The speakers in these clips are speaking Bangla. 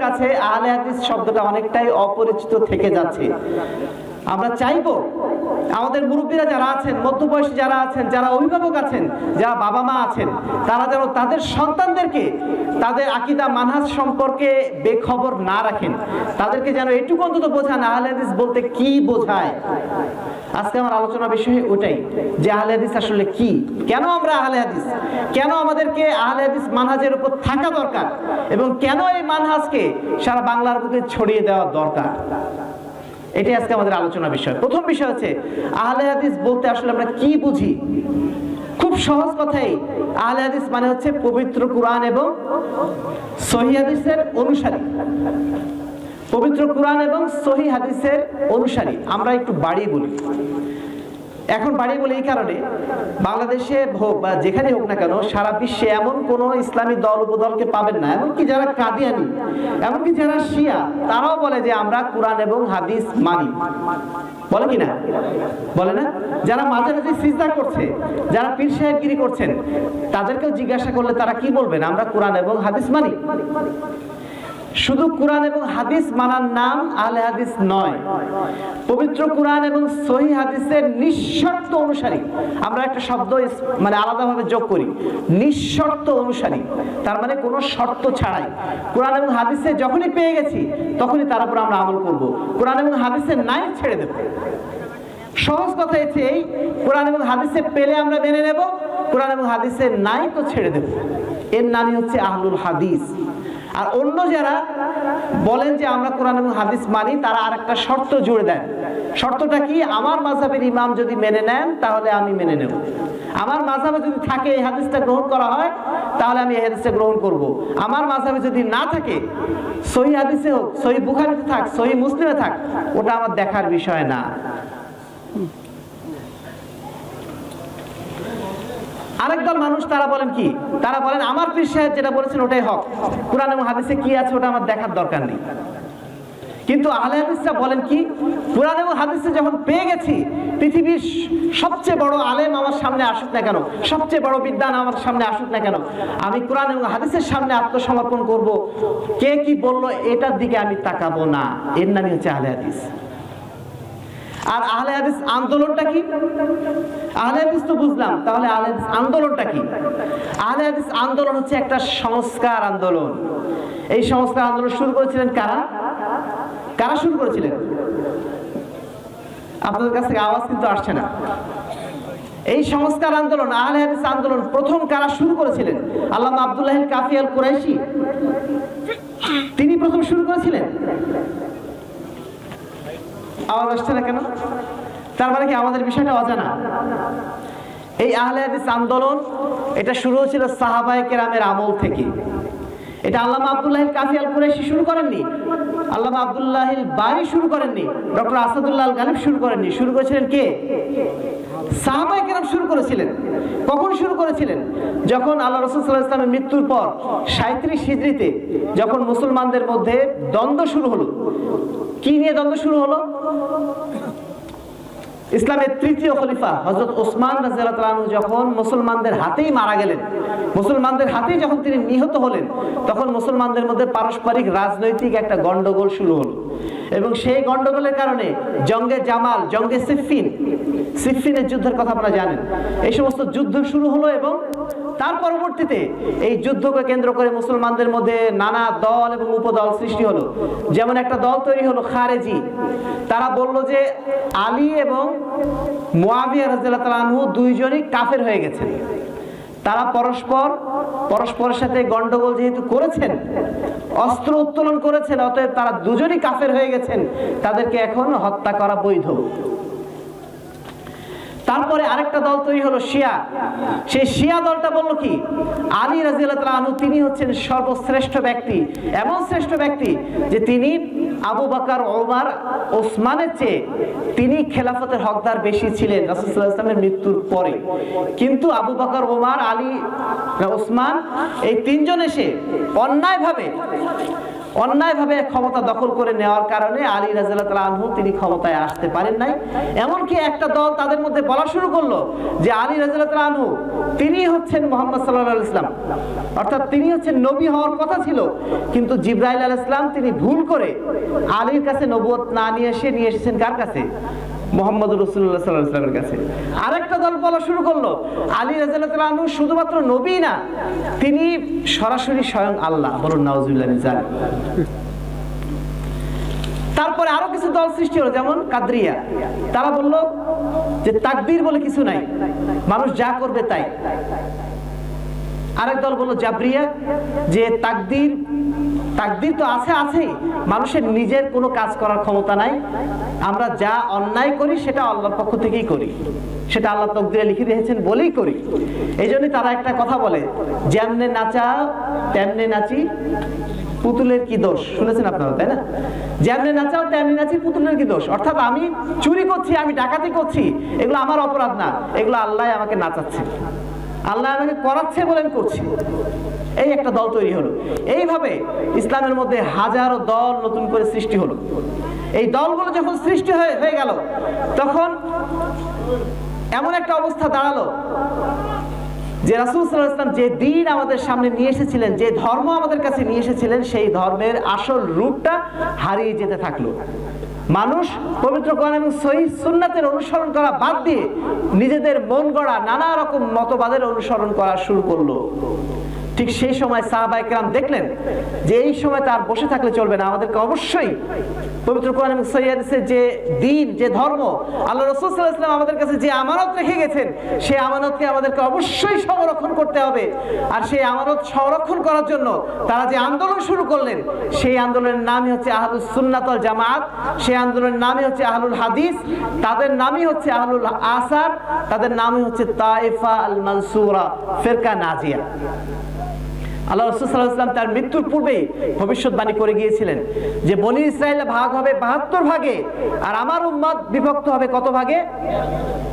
কাছে আহলে হাদিস শব্দটা অনেকটাই অপরিচিত থেকে যাচ্ছে। আমরা চাইবো আমাদের মুরব্বীরা যারা আছেন, মধ্যবয়সী যারা আছেন, যারা অভিভাবক আছেন, যারা বাবা মা আছেন, তারা যেন তাদের সন্তানদেরকে তাদের আকীদা মানহাজ সম্পর্কে বেখবর না রাখেন। তাদেরকে যেন এটুকু অন্তত বোঝান আহলে হাদিস বলতে কি বোঝায়। আজকে আমার আলোচনার বিষয় ওটাই, যে আহলে হাদিস আসলে কি, কেন আমরা আহলে হাদিস, কেন আমাদেরকে আহলে হাদিস মানহাজের উপর থাকা দরকার, এবং কেন এই মানহাজকে সারা বাংলার বুকে ছড়িয়ে দেওয়া দরকার। এটাই আজকে আমাদের আলোচনার বিষয়। প্রথম বিষয় হচ্ছে আহলে হাদিস বলতে আসলে আমরা কি বুঝি। খুব সহজ কথাই, আহলে হাদিস মানে হচ্ছে পবিত্র কুরআন এবং সহিহ হাদিসের অনুসারী। পবিত্র কুরআন এবং সহিহ হাদিসের অনুসারী। আমরা একটু বাড়িয়ে বলি, এখন বাড়িয়ে বলি এই কারণে, বাংলাদেশে হোক বা যেখানে হোক না কেন, সারা বিশ্বে এমন কোন ইসলামী দল উপদলকে পাবেন না, এমনকি যারা কাদিয়ানি, এমনকি যারা শিয়া, তারাও বলে যে আমরা কুরআন এবং হাদিস মানি। বলে কি না? বলে না? যারা মাঝে মাঝে সিজদা করছে, যারা পীর সাহেবগিরি করছেন, তাদেরকেও জিজ্ঞাসা করলে তারা কি বলবেন? আমরা কুরআন এবং হাদিস মানি। শুধু কুরআন এবং হাদিস মানার নাম আহলে হাদিস নয়, পবিত্র কুরআন এবং সহিহ হাদিসের নিঃশর্ত অনুসারী। আমরা একটা শব্দ মানে আলাদাভাবে যোগ করি, নিঃশর্ত অনুসারী। তার মানে কোনো শর্ত ছাড়াই কুরআন এবং হাদিসে যখনই পেয়ে গেছি তখনই তার উপর আমরা আমল করব। কুরআন এবং হাদিসে নাই ছেড়ে দেব। সহজ কথা হচ্ছে এই, কুরআন এবং হাদিসে পেলে আমরা মেনে নেব, কুরআন এবং হাদিসে নাই তো ছেড়ে দেব। এর নামই হচ্ছে আহলুল হাদিস। আর অন্য যারা বলেন যে আমরা কোরআন এবং হাদিস মানি, তারা আরেকটা শর্ত জুড়ে দেন। শর্তটা কি? আমার মাযহাবের ইমাম যদি মেনে নেন তাহলে আমি মেনে নেব। আমার মাযহাবে যদি থাকে এই হাদিসটা গ্রহণ করা হয় তাহলে আমি এই হাদিসটা গ্রহণ করব। আমার মাযহাবে যদি না থাকে, সহিহ হাদিসে হোক, সহিহ বুখারীতে থাক, সহিহ মুসলিমে থাক, ওটা আমার দেখার বিষয় না। আরেকদল মানুষ তারা বলেন কি? তারা বলেন আমার পীর সাহেব যেটা বলেছেন ওটাই হক, কুরআন এবং হাদিসে কি আছে ওটা আমার দেখার দরকার নেই। কিন্তু আহলে হাদিসরা বলেন কি? কুরআন এবং হাদিসে যখন পেয়ে গেছি, পৃথিবীর সবচেয়ে বড় আলেম আমার সামনে আসুক না কেন, সবচেয়ে বড় বিদ্বান আমার সামনে আসুক না কেন, আমি কুরআন এবং হাদিসের সামনে আত্মসমর্পণ করব। কে কি বললো এটার দিকে আমি তাকাবো না। এর নামই হচ্ছে আহলে হাদিস। আর আহলে হাদিস আন্দোলনটা কি? আহলে হাদিস তো বুঝলাম, তাহলে আহলে হাদিস আন্দোলনটা কি? আহলে হাদিস আন্দোলন হচ্ছে একটা সংস্কার আন্দোলন। এই সংস্কার আন্দোলন শুরু করেছিলেন কারা? কারা শুরু করেছিলেন? আপনাদের কাছ থেকে আওয়াজ কিন্তু আসছে না। এই সংস্কার আন্দোলন, আহলে হাদিস আন্দোলন প্রথম কারা শুরু করেছিলেন? আল্লামা আব্দুল্লাহ কাফি আল কুরাইশি, তিনি প্রথম শুরু করেছিলেন। আওয়াজ আসছে না কেন? তার মানে কি আমাদের বিষয়টা অজানা? এই আহলে হাদিস আন্দোলন এটা শুরু হয়েছিল সাহাবায়ে কেরামের আমল থেকে। এটা আল্লামা আব্দুল্লাহ কাফি আল কুরাইশি শুরু করেননি, আল্লামা আব্দুল্লাহ বারি শুরু করেননি, ডক্টর আসাদুল্লাহ আল গালিব শুরু করেননি। শুরু করেছিলেন কে? সাহাবায়ে কেরাম শুরু করেছিলেন। কখন শুরু করেছিলেন? যখন আল্লাহ রাসূল সাল্লাল্লাহু আলাইহি ওয়াসাল্লামের মৃত্যুর পর 37 হিজরিতে যখন মুসলমানদের মধ্যে দ্বন্দ্ব শুরু হলো। কি নিয়ে দ্বন্দ্ব শুরু হলো? ইসলামের তৃতীয় খলিফা হযরত ওসমান রাদিয়াল্লাহু তাআলা যখন মুসলমানদের হাতেই মারা গেলেন, মুসলমানদের হাতেই যখন তিনি নিহত হলেন, তখন মুসলমানদের মধ্যে পারস্পরিক রাজনৈতিক একটা গন্ডগোল শুরু হলো। এবং সেই গন্ডগোলের কারণে জঙ্গে জামাল, জঙ্গে সিফফিন, সিফফিনের যুদ্ধের কথা আপনারা জানেন, এই সমস্ত যুদ্ধ শুরু হলো। এবং তার পরবর্তীতে এই যুদ্ধকে কেন্দ্র করে মুসলমানদের মধ্যে নানা দল এবং উপদল সৃষ্টি হলো। যেমন একটা দল তৈরি হলো খারেজি। তারা বলল যে আলী এবং মুয়াবিয়া রাদিয়াল্লাহু তাআলা আনহু দুইজনই কাফের হয়ে গেছেন। তারা পরস্পরের সাথে গন্ডগোল যেহেতু করেছেন, অস্ত্র উত্তোলন করেছেন, অতএব তারা দুজনই কাফের হয়ে গেছেন, তাদেরকে এখন হত্যা করা বৈধ। তারপরে আরেকটা দল তৈরি হলো শিয়া। সেই শিয়া দলটা বলল কি? আলী রাদিয়াল্লাহু তাআলা আনহু তিনি হচ্ছেন সর্বশ্রেষ্ঠ ব্যক্তি, এমন শ্রেষ্ঠ ব্যক্তি যে তিনি আবু বকর, ওমর, ওসমানের চেয়ে তিনি খেলাফতের হকদার বেশি ছিলেন রাসূল সাল্লাল্লাহু আলাইহি ওয়াসাল্লামের মৃত্যুর পরে। কিন্তু আবু বকর, ওমর, আলী, ওসমান এই তিনজন এসে অন্যায়ভাবে অন্যায়ভাবে ক্ষমতা দখল করে নেওয়ার কারণে আলী রাদিয়াল্লাহু তাআলা আনহু তিনি ক্ষমতায় আসতে পারেন নাই। এমনকি একটা দল তাদের মধ্যে বলা শুরু করলো যে আলী রাদিয়াল্লাহু তাআলা আনহু তিনি হচ্ছেন মুহাম্মদ সাল্লাল্লাহু আলাইহি ওয়াসাল্লাম, অর্থাৎ তিনি হচ্ছেন নবী হওয়ার কথা ছিল, কিন্তু জিবরাইল আলাইহিস সালাম তিনি ভুল করে আলীর কাছে নবুয়ত না নিয়ে এসেছেন কার কাছে? মুহাম্মদ রাসূলুল্লাহ সাল্লাল্লাহু আলাইহি ওয়াসাল্লামের কাছে। আরেকটা দল বলা শুরু করলো আলী রাদিয়াল্লাহু তাআলা আনহু শুধুমাত্র নবী না, তিনি সরাসরি স্বয়ং আল্লাহ। বলুন নাউজুবিল্লাহ মিন যালিক। তারপরে আরো কিছু দল সৃষ্টি হলো, যেমন কাদরিয়া। তারা বলল যে তাকদীর বলে কিছু নাই, মানুষ যা করবে তাই। আরেক দল বলল জাবরিয়া, যে তাকদীর তো আছেই, মানুষের নিজের কোনো কাজ করার ক্ষমতা নাই, আমরা যা অন্যায় করি সেটা আল্লাহর পক্ষ থেকেই করি, সেটা আল্লাহ তাকদীরে লিখে দিয়েছেন বলেই করি। এই জন্যই তারা একটা কথা বলে, যেমনে নাচা তেমনে নাচি, পুতুলের কি দোষ। শুনেছেন আপনারা, তাই না? যেমনে নাচাও তেমনি নাচি, পুতুলের কি দোষ। অর্থাৎ আমি চুরি করছি, আমি ডাকাতি করছি, এগুলো আমার অপরাধ না, এগুলো আল্লাহ আমাকে নাচাচ্ছে, আল্লাহ আমাকে করাচ্ছে বলে আমি করছি। এই একটা দল তৈরি হলো। এইভাবে ইসলামের মধ্যে হাজারো দল নতুন করে সৃষ্টি হলো। এই দলগুলো যখন সৃষ্টি হয়ে গেল, তখন এমন একটা অবস্থা দাঁড়ালো যে রাসূল সাল্লাল্লাহু আলাইহি ওয়াসাল্লাম যে দ্বীন আমাদের সামনে নিয়ে এসেছিলেন, যে ধর্ম আমাদের কাছে নিয়ে এসেছিলেন, সেই ধর্মের আসল রূপটা হারিয়ে যেতে থাকলো। মানুষ পবিত্র কোরআন এবং সহিহ সুন্নাতের অনুসরণ করা বাদ দিয়ে নিজেদের মন গড়া নানা রকম মতবাদের অনুসরণ করা শুরু করলো। ঠিক সেই সময় সাহাবায়ে কেরাম দেখলেন যে এই সময় তার বসে থাকলে চলবে না, আমাদেরকে অবশ্যই পবিত্র কোরআন এবং সহিহ হাদিসের যে দ্বীন, যে ধর্ম, আল্লাহ রাসূল সাল্লাল্লাহু আলাইহি ওয়াসাল্লাম আমাদের কাছে যে আমানত রেখে গেছেন, সেই আমানতকে আমাদেরকে অবশ্যই সংরক্ষণ করতে হবে। আর সেই আমানত সংরক্ষণ করার জন্য তারা যে আন্দোলন শুরু করলেন, সেই আন্দোলনের নামই হচ্ছে আহলুস সুন্নাত ওয়াল জামাত, সেই আন্দোলনের নামই হচ্ছে আহলুল হাদিস, তাদের নামই হচ্ছে আহলুল আসার, তাদের নামই হচ্ছে তায়েফা আল মানসুরা, ফিরকা নাজিয়া। আল্লাহ রাসূল সাল্লাল্লাহু আলাইহি ওয়াসাল্লাম তার মৃত্যুর পূর্বেই ভবিষ্যৎবাণী করে গিয়েছিলেন যে বনী ইসরাইল ভাগ হবে ৭২ ভাগে, আর আমার উম্মত বিভক্ত হবে কত ভাগে?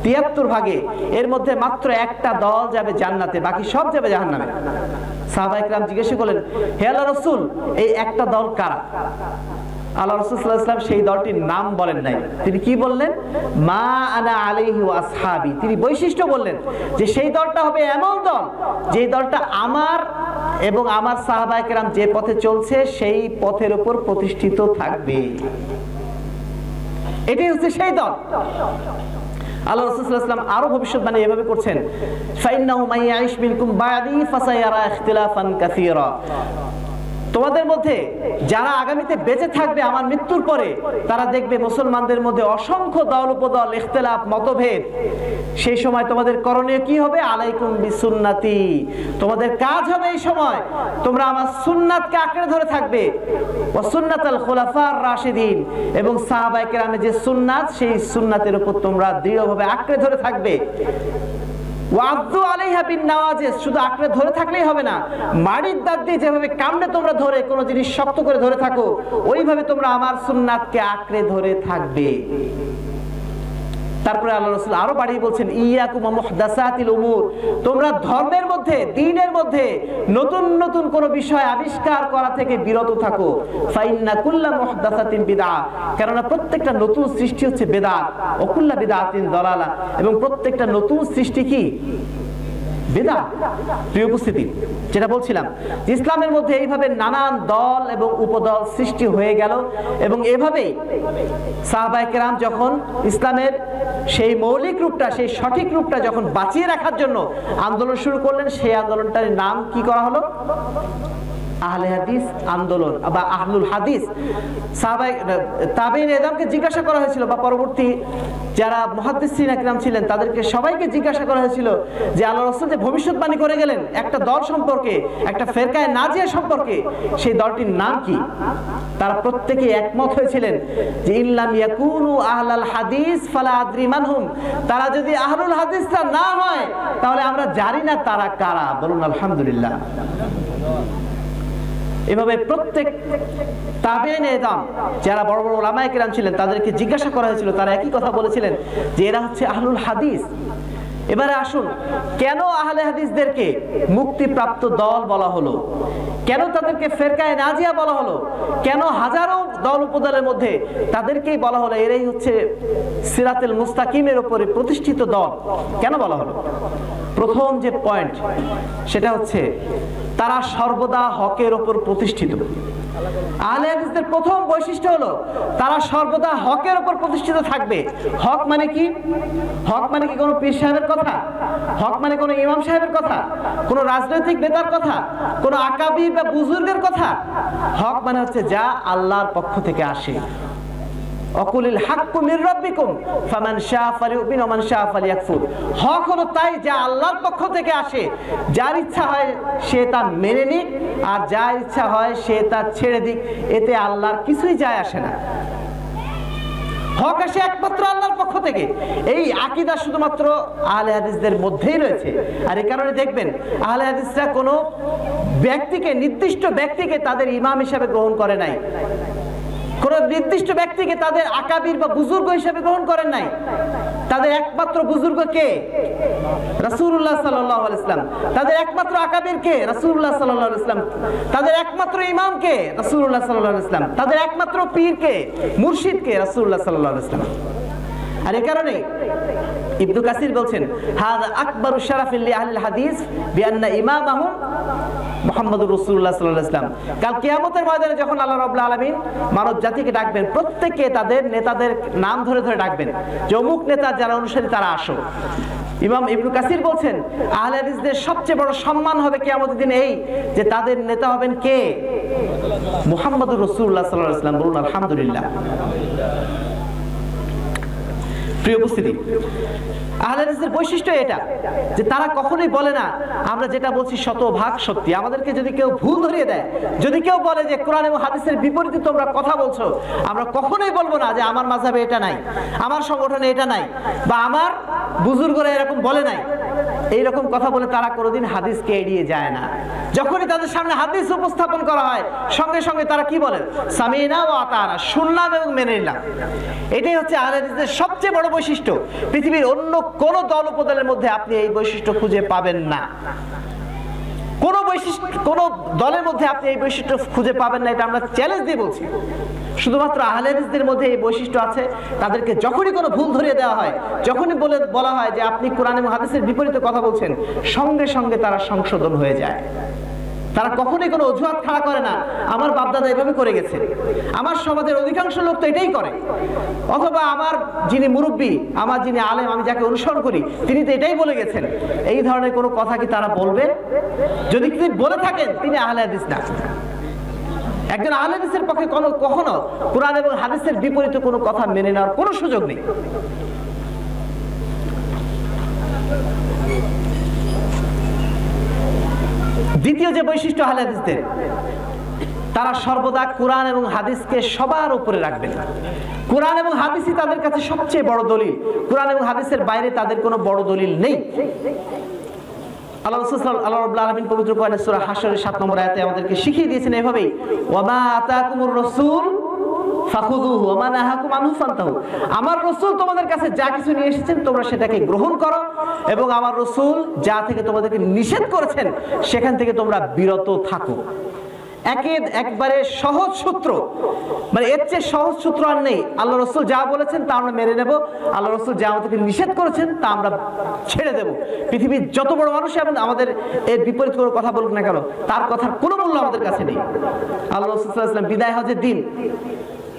৭৩ ভাগে। এর মধ্যে মাত্র একটা দল যাবে জান্নাতে, বাকি সব যাবে জাহান্নামে। সাহাবায়ে কেরাম জিজ্ঞেস করলেন, হে আল্লাহর রাসূল, এই একটা দল কারা? আল্লাহ রাসূল সাল্লাল্লাহু আলাইহি ওয়াসাল্লাম সেই দলটির নাম বলেন নাই। তিনি কি বললেন? মা আনা আলাইহি ওয়া আসহাবি। তিনি বৈশিষ্ট্য বললেন যে সেই দলটা হবে এমন দল, যে দলটা আমার এবং আমার সাহাবায়ে কেরাম যে পথে চলছে সেই পথের উপর প্রতিষ্ঠিত থাকবে। এটাই হচ্ছে সেই দল। আল্লাহ রাসূল সাল্লাল্লাহু আলাইহি ওয়াসাল্লাম আরো ভবিষ্যৎবাণী এভাবে করছেন, ফাইন্নাহু মাইয়াইশ মিনকুম বা'দি ফাসায়ারা ইখতিলাফান কাসীরা। তোমাদের মধ্যে যারা আগামীতে বেঁচে থাকবে আমার মৃত্যুর পরে, তারা দেখবে মুসলমানদের মধ্যে অসংখ্য দল উপদল, ইখতিলাফ, মতভেদ। সেই সময় তোমাদের করণীয় কি হবে? আলাইকুম বিসুন্নতি। তোমাদের কাজ হবে এই সময় তোমরা আমার সুন্নাতকে আঁকড়ে ধরে থাকবে, ওয়া সুন্নাতাল খুলাফার রাশিদিন, এবং সাহাবায়ে কেরামের যে সুন্নাত, সেই সুন্নাতের উপর তোমরা দৃঢ়ভাবে আঁকড়ে ধরে থাকবে। ওয়াদু আলাইহা বিন নাওয়াজিস। শুধু আঁকড়ে ধরে থাকলেই হবে না, মাড়ির দাঁত দিয়ে যেভাবে কামড়ে তোমরা ধরে কোনো জিনিস শক্ত করে ধরে থাকো, ওইভাবে তোমরা আমার সুন্নাতকে আঁকড়ে ধরে থাকবে। তারপরে আল্লাহ রাসূল আরো বাড়িয়ে বলছেন, ইয়াকুম মুহদাসাতিল উমুর। তোমরা ধর্মের মধ্যে, দ্বীনের মধ্যে নতুন নতুন কোন বিষয় আবিষ্কার করা থেকে বিরত থাকো। ফাইন্না কুল্লা মুহদাসাতিন বিদআহ। কেননা প্রত্যেকটা নতুন সৃষ্টি হচ্ছে বিদআত, ও কুল্লা বিদআতিন দালালা। এবং প্রত্যেকটা নতুন সৃষ্টি কি? বিদআত। প্রিয় উপস্থিতি, যেটা বলছিলাম যে ইসলামের মধ্যে এইভাবে নানান দল এবং উপদল সৃষ্টি হয়ে গেল, এবং এভাবেই সাহাবায়ে কেরাম যখন ইসলামের সেই মৌলিক রূপটা, সেই সঠিক রূপটা যখন বাঁচিয়ে রাখার জন্য আন্দোলন শুরু করলেন, সেই আন্দোলনটার নাম কি করা হলো? আহলে হাদিস আন্দোলন বা আহলুল হাদিস। তাবেঈন ইকরামকে জিজ্ঞাসা করা হয়েছিল, বা পরবর্তী যারা মুহাদ্দিসিন ইকরাম ছিলেন তাদেরকে সবাইকে জিজ্ঞাসা করা হয়েছিল যে আল্লাহর রাসূল যে ভবিষ্যৎবাণী করে গেলেন একটা দল সম্পর্কে, একটা ফেরকায়ে নাজিয়া সম্পর্কে, সেই দলটির নাম কি? তারা প্রত্যেকে একমত হয়েছিলেন যে ইল্লাম ইয়াকুনু আহলাল হাদিস ফালা আদরি মানহুম। তারা যদি আহলুল হাদিসরা না হয় তাহলে আমরা জানি না তারা কারা। বলুন আলহামদুলিল্লাহ। এভাবে প্রত্যেক তাবেঈন ইকরাম যারা বড় বড় উলামায়ে কেরাম ছিলেন তাদেরকে জিজ্ঞাসা করা হয়েছিল, তারা একই কথা বলেছিলেন যে এরা হচ্ছে আহলুল হাদিস। এবারে আসুন, কেন আহলে হাদিসদেরকে মুক্তিপ্রাপ্ত দল বলা হলো, কেন তাদেরকে ফেরকায়ে নাজিয়া বলা হলো, কেন হাজারো দল উপদলের মধ্যে তাদেরকেই বলা হলো এরাই হচ্ছে সিরাতুল মুস্তাকিমের উপরে প্রতিষ্ঠিত দল, কেন বলা হলো? প্রথম যে পয়েন্ট সেটা হচ্ছে তারা সর্বদা হকের উপর প্রতিষ্ঠিত। আহলে হাদিসদের প্রথম বৈশিষ্ট্য হলো তারা সর্বদা হকের উপর প্রতিষ্ঠিত থাকবে। হক মানে কি? হক মানে কি কোনো পীর সাহেবের কথা? হক মানে কোনো ইমাম সাহেবের কথা, কোনো রাজনৈতিক নেতার কথা, কোনো আকাবির বা বুজুর্গের কথা? হক মানে হচ্ছে যা আল্লাহর পক্ষ থেকে আসে। অকুলিল হাক্কু মির রাব্বিকুম ফামান শাআ ফালিউমিন ওয়া মান শাআ ফালিয়াকফুর। হক হলো তাই যা আল্লাহর পক্ষ থেকে আসে, যার ইচ্ছা হয় সে তা মেনে নিক, আর যার ইচ্ছা হয় সে তা ছেড়ে দিক, এতে আল্লাহর কিছুই যায় আসে না। হক আসে একমাত্র আল্লাহর পক্ষ থেকে। এই আকীদা শুধুমাত্র আহলে হাদিসদের মধ্যেই রয়েছে। আর এই কারণে দেখবেন আহলে হাদিসরা কোনো ব্যক্তিকে, নির্দিষ্ট ব্যক্তিকে তাদের ইমাম হিসেবে গ্রহণ করে নাই, কোন নির্দিষ্ট ব্যক্তিকে তাদের আকাবির বা বুজুর্গ হিসেবে গ্রহণ করেন নাই। তাদের একমাত্র বুজুর্গ কে? রাসূলুল্লাহ সাল্লাল্লাহু আলাইহি ওয়াসাল্লাম। তাদের একমাত্র আকাবির কে? রাসূলুল্লাহ সাল্লাল্লাহু আলাইহি ওয়াসাল্লাম। তাদের একমাত্র ইমাম কে? রাসূলুল্লাহ সাল্লাল্লাহু আলাইহি ওয়াসাল্লাম। তাদের একমাত্র পীর কে, মুর্শিদ কে? রাসূলুল্লাহ সাল্লাল্লাহু আলাইহি ওয়াসাল্লাম। আর এই কারণে ইবনে কাসির বলছেন হাযা আকবারু শারাফিল লিআহলিল হাদিস বিআন্না ইমামাহুম মুহাম্মদুর রাসূলুল্লাহ সাল্লাল্লাহু আলাইহি ওয়াসাল্লাম। কাল কিয়ামতের ময়দানে যখন আল্লাহ রাব্বুল আলামিন মানব জাতিকে ডাকবেন, প্রত্যেককে তাদের নেতাদের নাম ধরে ধরে ডাকবেন যে অমুক নেতা যারা অনুসারী তারা আসো। ইমাম ইবনে কাসির বলছেন আহলে হাদিসদের সবচেয়ে বড় সম্মান হবে কিয়ামতের দিনে এই যে তাদের নেতা হবেন কে? মুহাম্মদুর রাসূলুল্লাহ সাল্লাল্লাহু আলাইহি ওয়াসাল্লাম। বলুন আলহামদুলিল্লাহ। প্রিয় উপস্থিতি, আহলে হাদিসের বৈশিষ্ট্য এটা যে তারা কখনোই বলে না আমরা যেটা বলছি শতভাগ সত্যি। আমাদেরকে যদি কেউ ভুল ধরিয়ে দেয়, যদি কেউ বলে যে কোরআন এবং হাদিসের বিপরীতে তোমরা কথা বলছো, আমরা কখনোই বলবো না যে আমার মাযহাবে এটা নাই, আমার সংগঠনে এটা নাই, বা আমার বুজুর্গরা এরকম বলে নাই। এইরকম কথা বলে তারা কোনোদিন হাদিসকে এড়িয়ে যায় না। যখনই তাদের সামনে হাদিস উপস্থাপন করা হয়, সঙ্গে সঙ্গে তারা কি বলে? সামিনা ওয়া আতানা, শুনলাম এবং মেনে নিলাম। এটাই হচ্ছে আহলে হাদিসদের সবচেয়ে বড় বৈশিষ্ট্য। পৃথিবীর অন্য কোন দল উপদলের মধ্যে আপনি এই বৈশিষ্ট্য খুঁজে পাবেন না। কোন বৈশিষ্ট্য, কোন দলের মধ্যে আপনি এই বৈশিষ্ট্য খুঁজে পাবেন না, এটা আমরা চ্যালেঞ্জ দিয়ে বলছি। শুধুমাত্র আহলে হাদিসদের মধ্যে এই বৈশিষ্ট্য আছে। তাদেরকে যখনই কোনো ভুল ধরিয়ে দেওয়া হয়, যখনই বলা হয় যে আপনি কোরআন এবং হাদিসের বিপরীতে কথা বলছেন, সঙ্গে সঙ্গে তারা সংশোধন হয়ে যায়। তারা কখনোই কোনো অজুহাত খাড়া করে না আমার বাপদাদা এভাবে করে গেছে, আমার সমাজের অধিকাংশ লোক তো এটাই করে, অথবা আমার যিনি মুরব্বী, আমার যিনি আলেম, আমি যাকে অনুসরণ করি তিনি তো এটাই বলে গেছেন। এই ধরনের কোনো কথা কি তারা বলবে? যদি তিনি বলে থাকেন তিনি আহলে হাদিস না। একজন আহলে হাদিসের পক্ষে কখনো কোরআন এবং হাদিসের বিপরীতে কোনো কথা মেনে নেওয়ার কোনো সুযোগ নেই। দ্বিতীয় যে বৈশিষ্ট্য আহলে হাদিসদের, তারা সর্বদা কোরআন এবং হাদিসকে সবার উপরে রাখবেন। কোরআন এবং হাদিসই তাদের কাছে সবচেয়ে বড় দলিল। কোরআন এবং হাদিসের বাইরে তাদের কোনো বড় দলিল নেই। আল্লাহ রাব্বুল আলামিন পবিত্র কোরআনে সূরা হাশরের 7 নম্বর আয়াতে আমাদেরকে শিখিয়ে দিয়েছেন এভাবেই, ওয়া মা আতাকুমুর রাসূল ফাখুযুহু ওয়া মা নাহাকুম আনহু ফান্তাহু। আমার রাসূল তোমাদের কাছে যা কিছু নিয়ে এসেছেন তোমরা সেটাকে গ্রহণ করো, এবং আমার রাসূল যা থেকে তোমাদেরকে নিষেধ করেছেন সেখান থেকে তোমরা বিরত থাকো। একবারে সহজ সূত্র, মানে এর চেয়ে সহজ সূত্র আর নেই। আল্লাহ রাসূল যা বলেছেন তা আমরা মেনে নেব, আল্লাহ রাসূল যা আমাদেরকে নিষেধ করেছেন তা আমরা ছেড়ে দেব। পৃথিবীর যত বড় মানুষ এবং আমাদের এর বিপরীত কোনো কথা বলুক না কেন, তার কথার কোনো মূল্য আমাদের কাছে নেই। আল্লাহ রাসূল সাল্লাল্লাহু আলাইহি ওয়াসাল্লাম বিদায় হজের দিন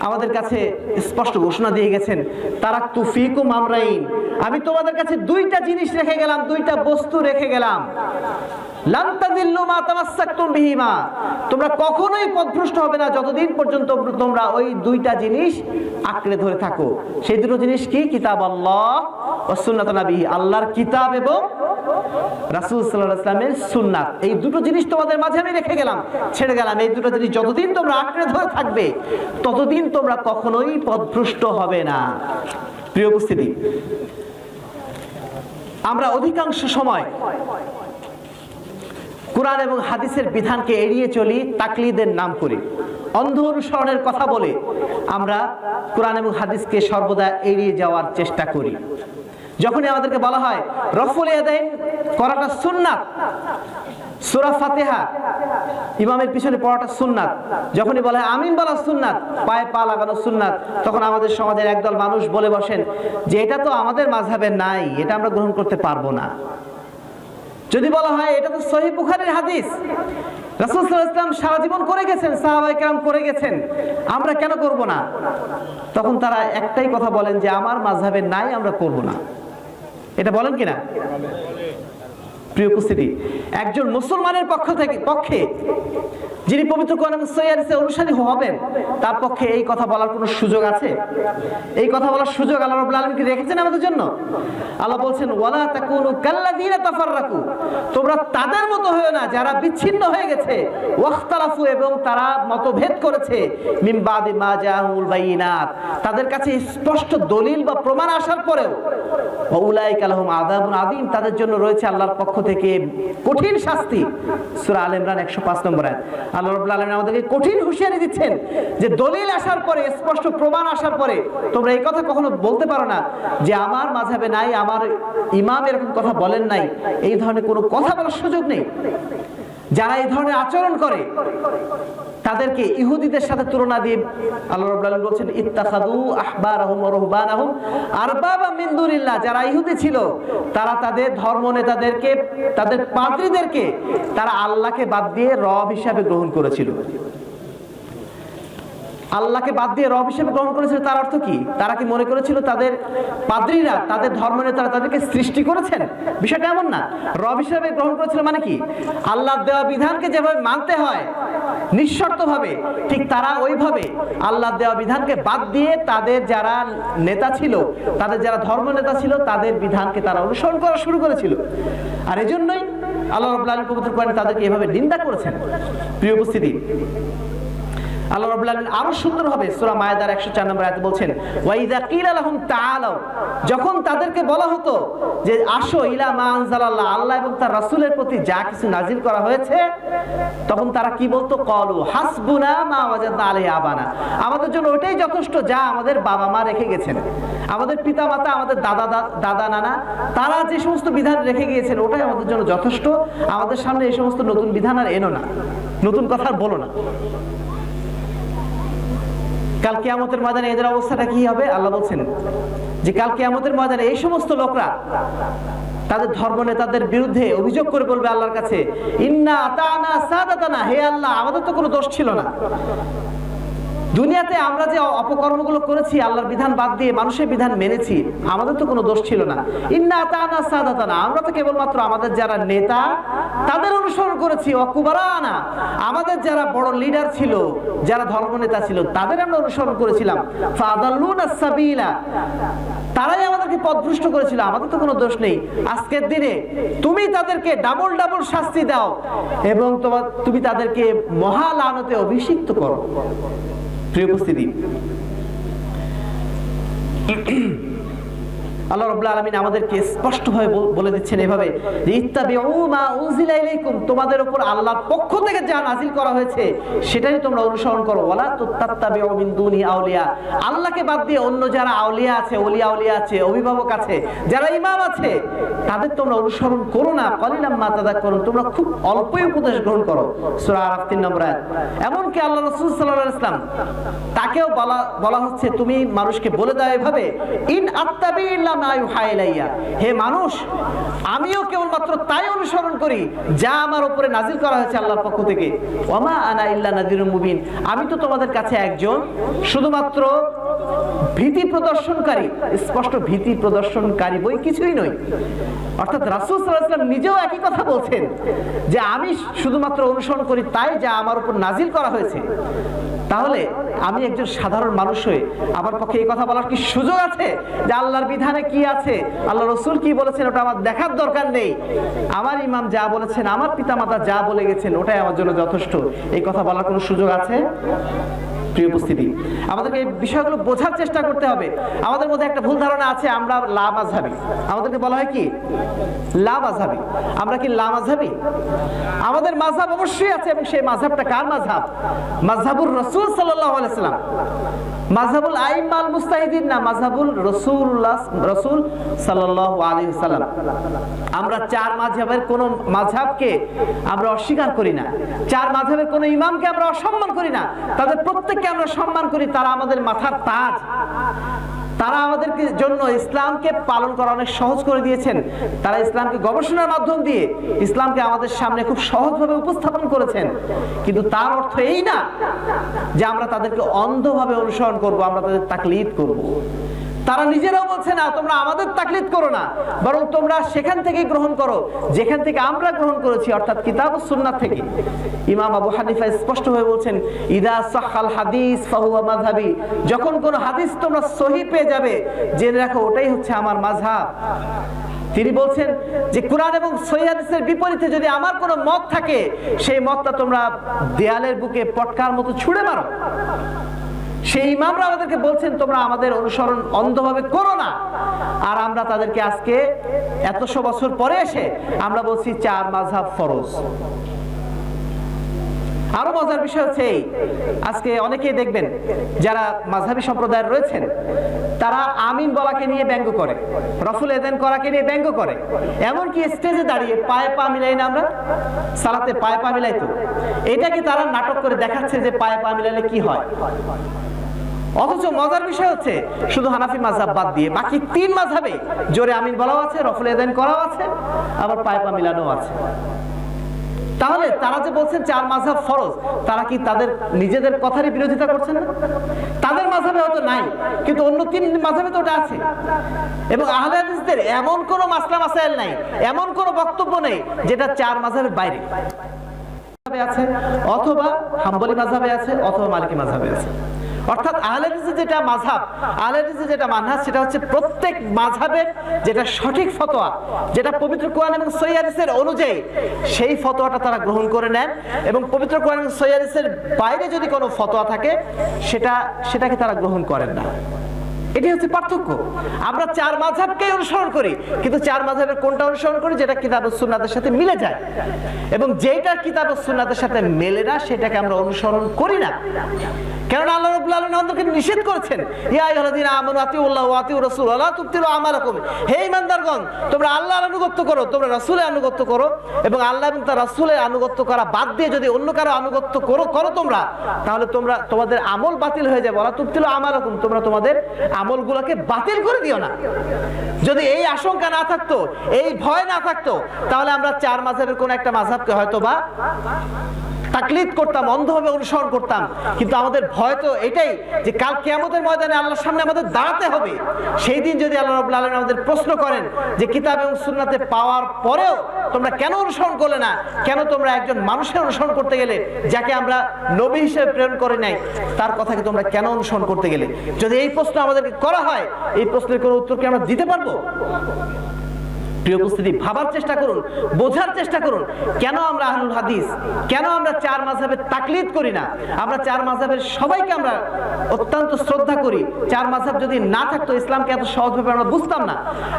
আমাদের কাছে স্পষ্ট ঘোষণা দিয়ে গেছেন, তারাকতু ফীকুম আমরাইন, আমি তোমাদের কাছে দুইটা জিনিস রেখে গেলাম, দুইটা বস্তু রেখে গেলাম। লান তাযিল্লু মা তামাসসাকতুম বিহিমা, তোমরা কখনোই পথভ্রষ্ট হবে না যতদিন পর্যন্ত তোমরা ওই দুইটা জিনিস আঁকড়ে ধরে থাকো। সেই দুটো জিনিস কি? কিতাব আল্লাহ ওয়া সুন্নাত নবী, আল্লাহর কিতাব এবং রাসূল সাল্লাল্লাহু আলাইহি ওয়াসাল্লামের সুন্নাত। এই দুটো জিনিস তোমাদের মাঝে আমি রেখে গেলাম, ছেড়ে গেলাম। এই দুটো জিনিস যতদিন তোমরা আঁকড়ে ধরে থাকবে ততদিন তোমরা কখনোই পথভ্রষ্ট হবে না। প্রিয় উপস্থিতি, আমরা অধিকাংশ সময় কোরআন এবং হাদিসের বিধানকে এড়িয়ে চলি, তাকলিদের নাম করি, অন্ধ অনুসরণের কথা বলে আমরা কোরআন এবং হাদিসকে সর্বদা এড়িয়ে যাওয়ার চেষ্টা করি। যখনই আমাদেরকে বলা হয় রফুল ইয়াদাইন করাটা সুন্নাত, সূরা ফাতিহা ইমামের পিছনে পড়াটা সুন্নাত, যখনই বলা হয় আমিন বলা সুন্নাত, পায়ে পা লাগানো সুন্নাত, তখন আমাদের সমাজের একদল মানুষ বলে বসেন যে এটা তো আমাদের মাযহাবে নাই, এটা আমরা গ্রহণ করতে পারবো না। যদি বলা হয় এটা তো সহিহ বুখারীর হাদিস, রাসূল সাল্লাল্লাহু আলাইহি ওয়াসাল্লাম সারা জীবন করে গেছেন, সাহাবায়ে কেরাম করে গেছেন, আমরা কেন করব না? তখন তারা একটাই কথা বলেন যে আমার মাযহাবে নাই, আমরা করব না। এটা বলেন কিনা? প্রিয় উপস্থিতি, একজন মুসলমানের পক্ষে যিনি পবিত্র কোরআন এবং সহিহ হাদিসের অনুসারী হবেন, তার পক্ষে এই কথা বলার কোনো সুযোগ আছে? এই কথা বলার সুযোগ আল্লাহ রাব্বুল আলামিন কি রেখেছেন আমাদের জন্য? আল্লাহ বলছেন ওয়ালা তাকুনু কাল্লাযীনা তাফাররাকু, তোমরা তাদের মতো হয়ো না যারা বিচ্ছিন্ন হয়ে গেছে, ওয়াখতালাফু, এবং তারা মতভেদ করেছে, মিন বাদি মা জাআহুল বাইয়িনাত, তাদের কাছে স্পষ্ট দলিল বা প্রমাণ আসার পরেও, ওয়া উলাইকা লাহুম আযাবুন আযীম, তাদের জন্য রয়েছে আল্লাহর পক্ষ থেকে কঠিন শাস্তি। সূরা আলে ইমরান 105 নম্বর আয়াত। আল্লাহ রাব্বুল আলামিন আমাদেরকে কঠিন হুঁশিয়ারি দিচ্ছেন যে দলিল আসার পরে, স্পষ্ট প্রমাণ আসার পরে তোমরা এই কথা কখনো বলতে পারো না যে আমার মাযহাবে নাই, আমার ইমাম এরকম কথা বলেন নাই। এই ধরনের কোনো কথা বলার সুযোগ নেই। যারা এই ধরনের আচরণ করে তাদেরকে ইহুদিদের সাথে তুলনা দিয়ে আল্লাহ রাব্বুল আলামিন বলেন ইত্তাখাযু আহবারাহুম ওয়া রুহবানাহুম আরবাবা মিন দুনিল্লাহ, যারা ইহুদি ছিল তারা তাদের ধর্ম নেতাদেরকে, তাদের পাদ্রীদেরকে তারা আল্লাহকে বাদ দিয়ে রব হিসাবে গ্রহণ করেছিল। আল্লাহকে বাদ দিয়ে রব হিসেবে গ্রহণ করেছিল, তার অর্থ কি? তারা কি মনে করেছিল তাদের পাদ্রীরা, তাদের ধর্মনেতারা তাদেরকে সৃষ্টি করেছেন? বিষয়টা এমন না। রব হিসেবে গ্রহণ করেছিল মানে কি? আল্লাহর দেওয়া বিধানকে যেভাবে মানতে হয় নিঃশর্তভাবে, ঠিক তারা ওইভাবে আল্লাহর দেওয়া বিধানকে বাদ দিয়ে তাদের যারা নেতা ছিল, তাদের যারা ধর্মনেতা ছিল, তাদের বিধানকে তারা অনুসরণ করা শুরু করেছিল। আর এজন্যই আল্লাহ রাব্বুল আলামিন পবিত্র কোরআনে তাদেরকে এভাবে নিন্দা করেছেন। প্রিয় উপস্থিতি, আল্লাহ রাব্বুল আলামিন আরো সুন্দরভাবে সূরা মায়েদার 104 নম্বর আয়াতে বলছেন ওয়া ইযা কিলা লাহুম তাআলাউ, যখন তাদেরকে বলা হতো যে আসো ইলা মা আনজালাল্লাহ, আল্লাহ এবং তার রাসূলের প্রতি যা কিছু নাজিল করা হয়েছে, তখন তারা কি বলতো? ক্বালু হাসবুনা মা ওয়াজাদনা আলাইহি আবানা, আমাদের জন্য ওটাই যথেষ্ট যা আমাদের বাবা মা রেখে গেছেন, আমাদের পিতা মাতা, আমাদের দাদা নানা, তারা যে সমস্ত বিধান রেখে গিয়েছেন ওটাই আমাদের জন্য যথেষ্ট, আমাদের সামনে এই সমস্ত নতুন বিধান আর এনো না, নতুন কথা আর বলো না। কাল কিয়ামতের ময়দানে এদের অবস্থাটা কি হবে? আল্লাহ বলছেন যে কাল কিয়ামতের ময়দানে এই সমস্ত লোকরা তাদের ধর্ম নেতাদের বিরুদ্ধে অভিযোগ করে বলবে আল্লাহর কাছে, ইন্না আতানা সাদাতানা, হে আল্লাহ আমাদের তো কোনো দোষ ছিল না, দুনিয়াতে আমরা যে অপকর্মগুলো করেছি, আল্লাহর বিধান বাদ দিয়ে মানুষের বিধান মেনেছি, আমাদের তো কোনো দোষ ছিল না। ইন্না আতানা সাদাতানা, আমরা তো কেবলমাত্র আমাদের যারা নেতা তাদের অনুসরণ করেছি, অকুবারানা, আমাদের যারা বড় লিডার ছিল, যারা ধর্মনেতা ছিল তাদের আমরা অনুসরণ করেছিলাম। ফাদাল্লুনা সাবিলা, তারাই আমাদেরকে পথভ্রষ্ট করেছিল, আমাদের তো কোনো দোষ নেই। আজকের দিনে তুমি তাদেরকে ডাবল ডাবল শাস্তি দাও এবং তুমি তাদেরকে মহা লানতে অভিষিক্ত করো। প্রিয় উপস্থিতি, আল্লাহ রাব্বুল আলামিন আমাদেরকে স্পষ্টভাবে বলে দিচ্ছেন এভাবে যে ইত্তাবিউ মা উনজিলা ইলাইকুম, তোমাদের উপর আল্লাহর পক্ষ থেকে যা নাজিল করা হয়েছে সেটাই তোমরা অনুসরণ করো। ওয়ালা তাত্তাবিউ মিন দুনি আউলিয়া, আল্লাহকে বাদ দিয়ে অন্য যারা আউলিয়া আছে, ওলিয়া আউলিয়া আছে, অভিভাবক আছে, যারা ইমাম আছে, তাদের তোমরা অনুসরণ করো না। কলিলাম মা তাযাক্কারুন, তোমরা খুব অল্পই উপদেশ গ্রহণ করো। সূরা আরাফ 3 নম্বর আয়াত। এমনকি আল্লাহ রাসূল সাল্লাল্লাহু আলাইহি ওয়াসাল্লাম তাকেও বলা হচ্ছে তুমি মানুষকে বলে দাও এভাবে, ইন আত্তাবি মা ইউহা ইলাইয়া, হে মানুষ আমিও কেবলমাত্র তাই অনুসরণ করি যা আমার উপরে নাজিল করা হয়েছে আল্লাহর পক্ষ থেকে। ওয়ামা আনা ইল্লা নাযিরুম মুবিন, আমি তো তোমাদের কাছে একজন শুধুমাত্র ভীতি প্রদর্শনকারী, স্পষ্ট ভীতি প্রদর্শনকারী, বই কিছুই নই। অর্থাৎ রাসূল সাল্লাল্লাহু আলাইহি ওয়াসাল্লাম নিজেও একই কথা বলছেন যে আমি শুধুমাত্র অনুসরণ করি তাই যা আমার উপর নাজিল করা হয়েছে। তাহলে আমি একজন সাধারণ মানুষ হয়ে আমার পক্ষে এই কথা বলার কি সুযোগ আছে যে আল্লাহর বিধানে কি আছে, আল্লাহ রাসূল কি বলেছেন ওটা আমার দেখার দরকার নেই, আমার ইমাম যা বলেছেন, আমার পিতামাতা যা বলে গেছেন ওটাই আমার জন্য যথেষ্ট, এই কথা বলার কোনো সুযোগ আছে? প্রিয় উপস্থিতি, আমাদেরকে এই বিষয়গুলো বোঝার চেষ্টা করতে হবে। আমাদের মধ্যে একটা ভুল ধারণা আছে, আমরা লা মাযহাবী, আমাদেরকে বলা হয় কি লা মাযহাবী। আমরা কি লা মাযহাবী? আমাদের মাযহাব অবশ্যই আছে, এবং সেই মাযহাবটা কার মাযহাব? মাযহাবুর রাসূল রাসূল সাল্লাল্লাহু আলাইহি ওয়াসাল্লাম, মাযহাবুল আইম্মা আল মুজতাহিদিন না, মাযহাবুল রাসূল সাল্লাল্লাহু আলাইহি ওয়াসাল্লাম। আমরা চার মাযহাবের কোন মাযহাবকে আমরা অস্বীকার করি না, চার মাযহাবের কোন ইমামকে আমরা অসম্মান করি না, তাদের প্রত্যেককে আমরা সম্মান করি। তারা আমাদের মাথার তাজ, তারা আমাদের জন্য ইসলামকে পালন করা অনেক সহজ করে দিয়েছেন। তারা ইসলামকে গবেষণার মাধ্যম দিয়ে ইসলামকে আমাদের সামনে খুব সহজভাবে উপস্থাপন করেছেন। কিন্তু তার অর্থ এই না যে আমরা তাদেরকে অন্ধভাবে অনুসরণ করব, আমরা তাদের তাকলিদ করব। তারা নিজেরাও বলছে না তোমরা আমাদের তাকলিদ করো না, বরং তোমরা সেখান থেকে গ্রহণ করো যেখান থেকে আমরা গ্রহণ করেছি, অর্থাৎ কিতাব ও সুন্নাহ থেকে। ইমাম আবু হানিফা স্পষ্ট হয়ে বলছেন, ইদা সাহহাল হাদিস ফাহুয়া মাযহাবি, যখন কোন হাদিস তোমরা সহিহ পেয়ে যাবে জেনে রাখো ওটাই হচ্ছে আমার মাযহাব। তিনি বলছেন যে কোরআন এবং সহিহ হাদিসের বিপরীতে যদি আমার কোনো মত থাকে, সেই মতটা তোমরা দেয়ালের বুকে পটকার মতো ছুঁড়ে মারো। সেই ইমামরা আমাদেরকে বলছেন তোমরা আমাদের অনুসরণ অন্ধভাবে করো না। আর আমরা তাদেরকে আজকে এতশো বছর পরে এসে আমরা বলছি চার মাযহাব ফরজ। আরো মজার বিষয় হচ্ছে এই, আজকে অনেকেই দেখবেন যারা মাযহাবী সম্প্রদায়ের রয়েছেন, তারা আমিন বলাকে নিয়ে ব্যঙ্গ করে, রসুল এদেন করাকে নিয়ে ব্যঙ্গ করে। এমনকি স্টেজে দাঁড়িয়ে পায়ে পা মিলাই না, আমরা সালাতে পায়ে পা মিলাই, তো এটাকে তারা নাটক করে দেখাচ্ছে যে পায়ে পা মিলালে কি হয়। অথচ মজার বিষয় হচ্ছে শুধু হানাফি মাযহাব বাদ দিয়ে বাকি তিন মাযহাবে জোরে আমিন বলাও আছে, রফুল এদেন করাও আছে, আবার পায়ে পা মিলানো আছে। তাহলে তারা যে বলছেন চার মাযহাব ফরজ, তারা কি তাদের নিজেদের কথারই বিরোধিতা করছেন না? তাদের মাযহাবে হয়তো নাই, কিন্তু অন্য তিন মাযহাবে তো ওটা আছে। এবং আহলে হাদিসদের এমন কোন মাসলা মাসাইল নাই, এমন কোন বক্তব্য নেই যেটা চার মাযহাবের বাইরে আছে, অথবা হাম্বলি মাযহাবে আছে, অথবা মালিকি মাযহাবে আছে। অর্থাৎ আহলে হাদিসের যেটা মাযহাব, আহলে হাদিসের যেটা মানহাজ, সেটা হচ্ছে প্রত্যেক মাযহাবের যেটা সঠিক ফতোয়া, যেটা পবিত্র কোরআন এবং সহিহ হাদিসের অনুযায়ী, সেই ফতোয়াটা তারা গ্রহণ করে নেন। এবং পবিত্র কোরআন এবং সহিহ হাদিসের বাইরে যদি কোনো ফতোয়া থাকে সেটাকে তারা গ্রহণ করেন না। এটি হচ্ছে পার্থক্য। আমরা চার মাযহাবকেই অনুসরণ করি, কিন্তু চার মাযহাবের কোনটা অনুসরণ করি যেটা কিতাব ও সুন্নাতের সাথে মিলে যায়, এবং যেটা কিতাব ও সুন্নাতের সাথে মেলে না সেটাকে আমরা অনুসরণ করি না। কারণ আল্লাহ রাব্বুল আলামিন আমাদেরকে নিষেধ করেছেন, ইয়া আইয়ুহাল্লাযীনা আমানু আতিউল্লাহ ওয়া আতিউর রাসূল ওয়া লা তুবতিলু আমালাকুম, হে ঈমানদারগণ তোমরা আল্লাহর আনুগত্য করো, তোমরা রাসূলের আনুগত্য করো, এবং আল্লাহ এবং তার রাসূলের আনুগত্য করা বাদ দিয়ে যদি অন্য কারো আনুগত্য করো তোমরা, তাহলে তোমাদের আমল বাতিল হয়ে যাবে। ওয়া লা তুবতিলু আমালাকুম, তোমরা তোমাদের আমলগুলোকে বাতিল করে দিও না। যদি এই আশঙ্কা না থাকতো, এই ভয় না থাকতো, তাহলে আমরা চার মাযহাবের কোন একটা মাযহাবকে হয়তোবা তাকলিদ করতাম, অন্ধভাবে অনুসরণ করতাম। কিন্তু আমাদের ভয় তো এটাই যে কাল কিয়ামতের ময়দানে আল্লাহর সামনে আমাদের দাঁড়াতে হবে। সেই দিন যদি আল্লাহ রাব্বুল আলামিন আমাদের প্রশ্ন করেন যে কিতাব এবং সুন্নাতে পাওয়ার পরেও তোমরা কেন অনুসরণ করলে না, কেন তোমরা একজন মানুষের অনুসরণ করতে গেলে যাকে আমরা নবী হিসেবে প্রেরণ করে নাই, তার কথাকে তোমরা কেন অনুসরণ করতে গেলে, যদি এই প্রশ্ন আমাদেরকে করা হয়, এই প্রশ্নের কোনো উত্তর কি আমরা দিতে পারবো? প্রিয় উপস্থিতি, ভাবার চেষ্টা করুন, বোঝার চেষ্টা করুন, কেন আমরা আহলুল হাদিস, কেন আমরা চার মাযহাবের তাকলিদ করি না? আমরা চার মাযহাবের সবাইকে আমরা অত্যন্ত শ্রদ্ধা করি। চার মাযহাব যদি না থাকতো ইসলামকে এত সহজভাবে আমরা বুঝতাম না।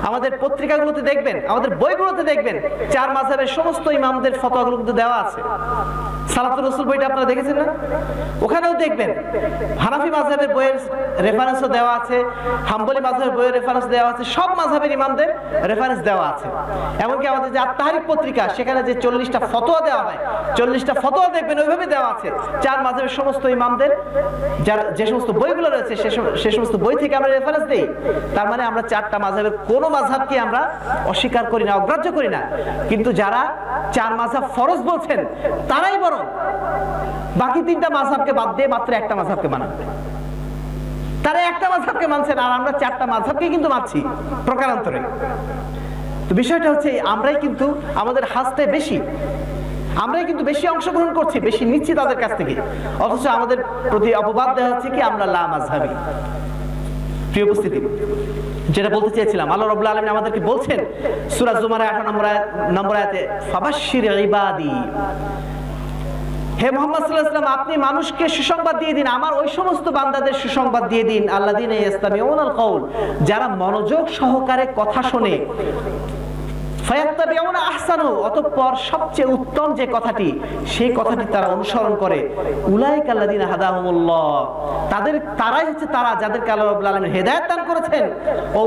আমাদের পত্রিকাগুলোতে দেখবেন, আমাদের বইগুলোতে দেখবেন, চার মাযহাবের সমস্ত ইমামদের ফতোয়াগুলো কিন্তু দেওয়া আছে। সালাতুর রাসূল বইটা আপনারা দেখেছেন না? ওখানেও দেখবেন হানাফি মাযহাবের বইয়ের রেফারেন্সও দেওয়া আছে, হাম্বলি মাযহাবের বইয়ের রেফারেন্স দেওয়া আছে, সব মাযহাবের ইমামদের রেফারেন্স দেওয়া আছে। এমনকি আমাদের যে আত-তাহরিক পত্রিকা, সেখানে যে 40টা ফতোয়া দেওয়া হয়, 40টা ফতোয়া দেখবেন ওইভাবে দেওয়া আছে চার মাযহাবের সমস্ত ইমামদের যে সমস্ত বইগুলো রয়েছে, সে সমস্ত বই থেকে আমরা রেফারেন্স দেই। তার মানে আমরা চারটা মাযহাবের কোনো মাযহাবকে আমরা অস্বীকার করি না, অগ্রাহ্য করি না। কিন্তু যারা চার মাযহাব ফরজ বলছেন, তারাই বরং বাকি তিনটা মাযহাবকে বাদ দিয়ে মাত্র একটা মাযহাবকে মানেন। তারা একটা মাযহাবকে মানছেন, আর আমরা চারটা মাযহাবকে কিন্তু মানছি প্রকারান্তরে। তো বিষয়টা হচ্ছে আমরাই কিন্তু আমাদের হাসতে বেশি, আমরাই কিন্তু বেশি অংশগ্রহণ করছি, বেশি নিচ্ছি তাদের কাছ থেকে, অথচ আমাদের প্রতি অপবাদ দেওয়া হচ্ছে কি আমরা লা মাযহাবী। প্রিয় উপস্থিতি, যেটা বলতে চেয়েছিলাম, আল্লাহ রাব্বুল আলামিন আমাদেরকে বলছেন সূরা জুমারে 18 নম্বর আয়াতে, ফাবাশশির ইবাদি, হে মুহাম্মদ সাল্লাল্লাহু আলাইহি ওয়াসাল্লাম আপনি মানুষকে সুসংবাদ দিয়ে দিন, আমার ওই সমস্ত বান্দাদের সুসংবাদ দিয়ে দিন, আল্লাযীনা ইস্তামিউনাল কাউল, যারা মনোযোগ সহকারে কথা শুনে, ফায়াত্তাবিউনা আহসানু, অতঃপর সবচেয়ে উত্তম যে কথাটি সেই কথাটি তারা অনুসরণ করে। উলাইকা আল্লাযিনা হাদাহুমুল্লাহ, তারাই হচ্ছে তারা যাদেরকে আল্লাহ রাব্বুল আলামিন হেদায়েত দান করেছেন।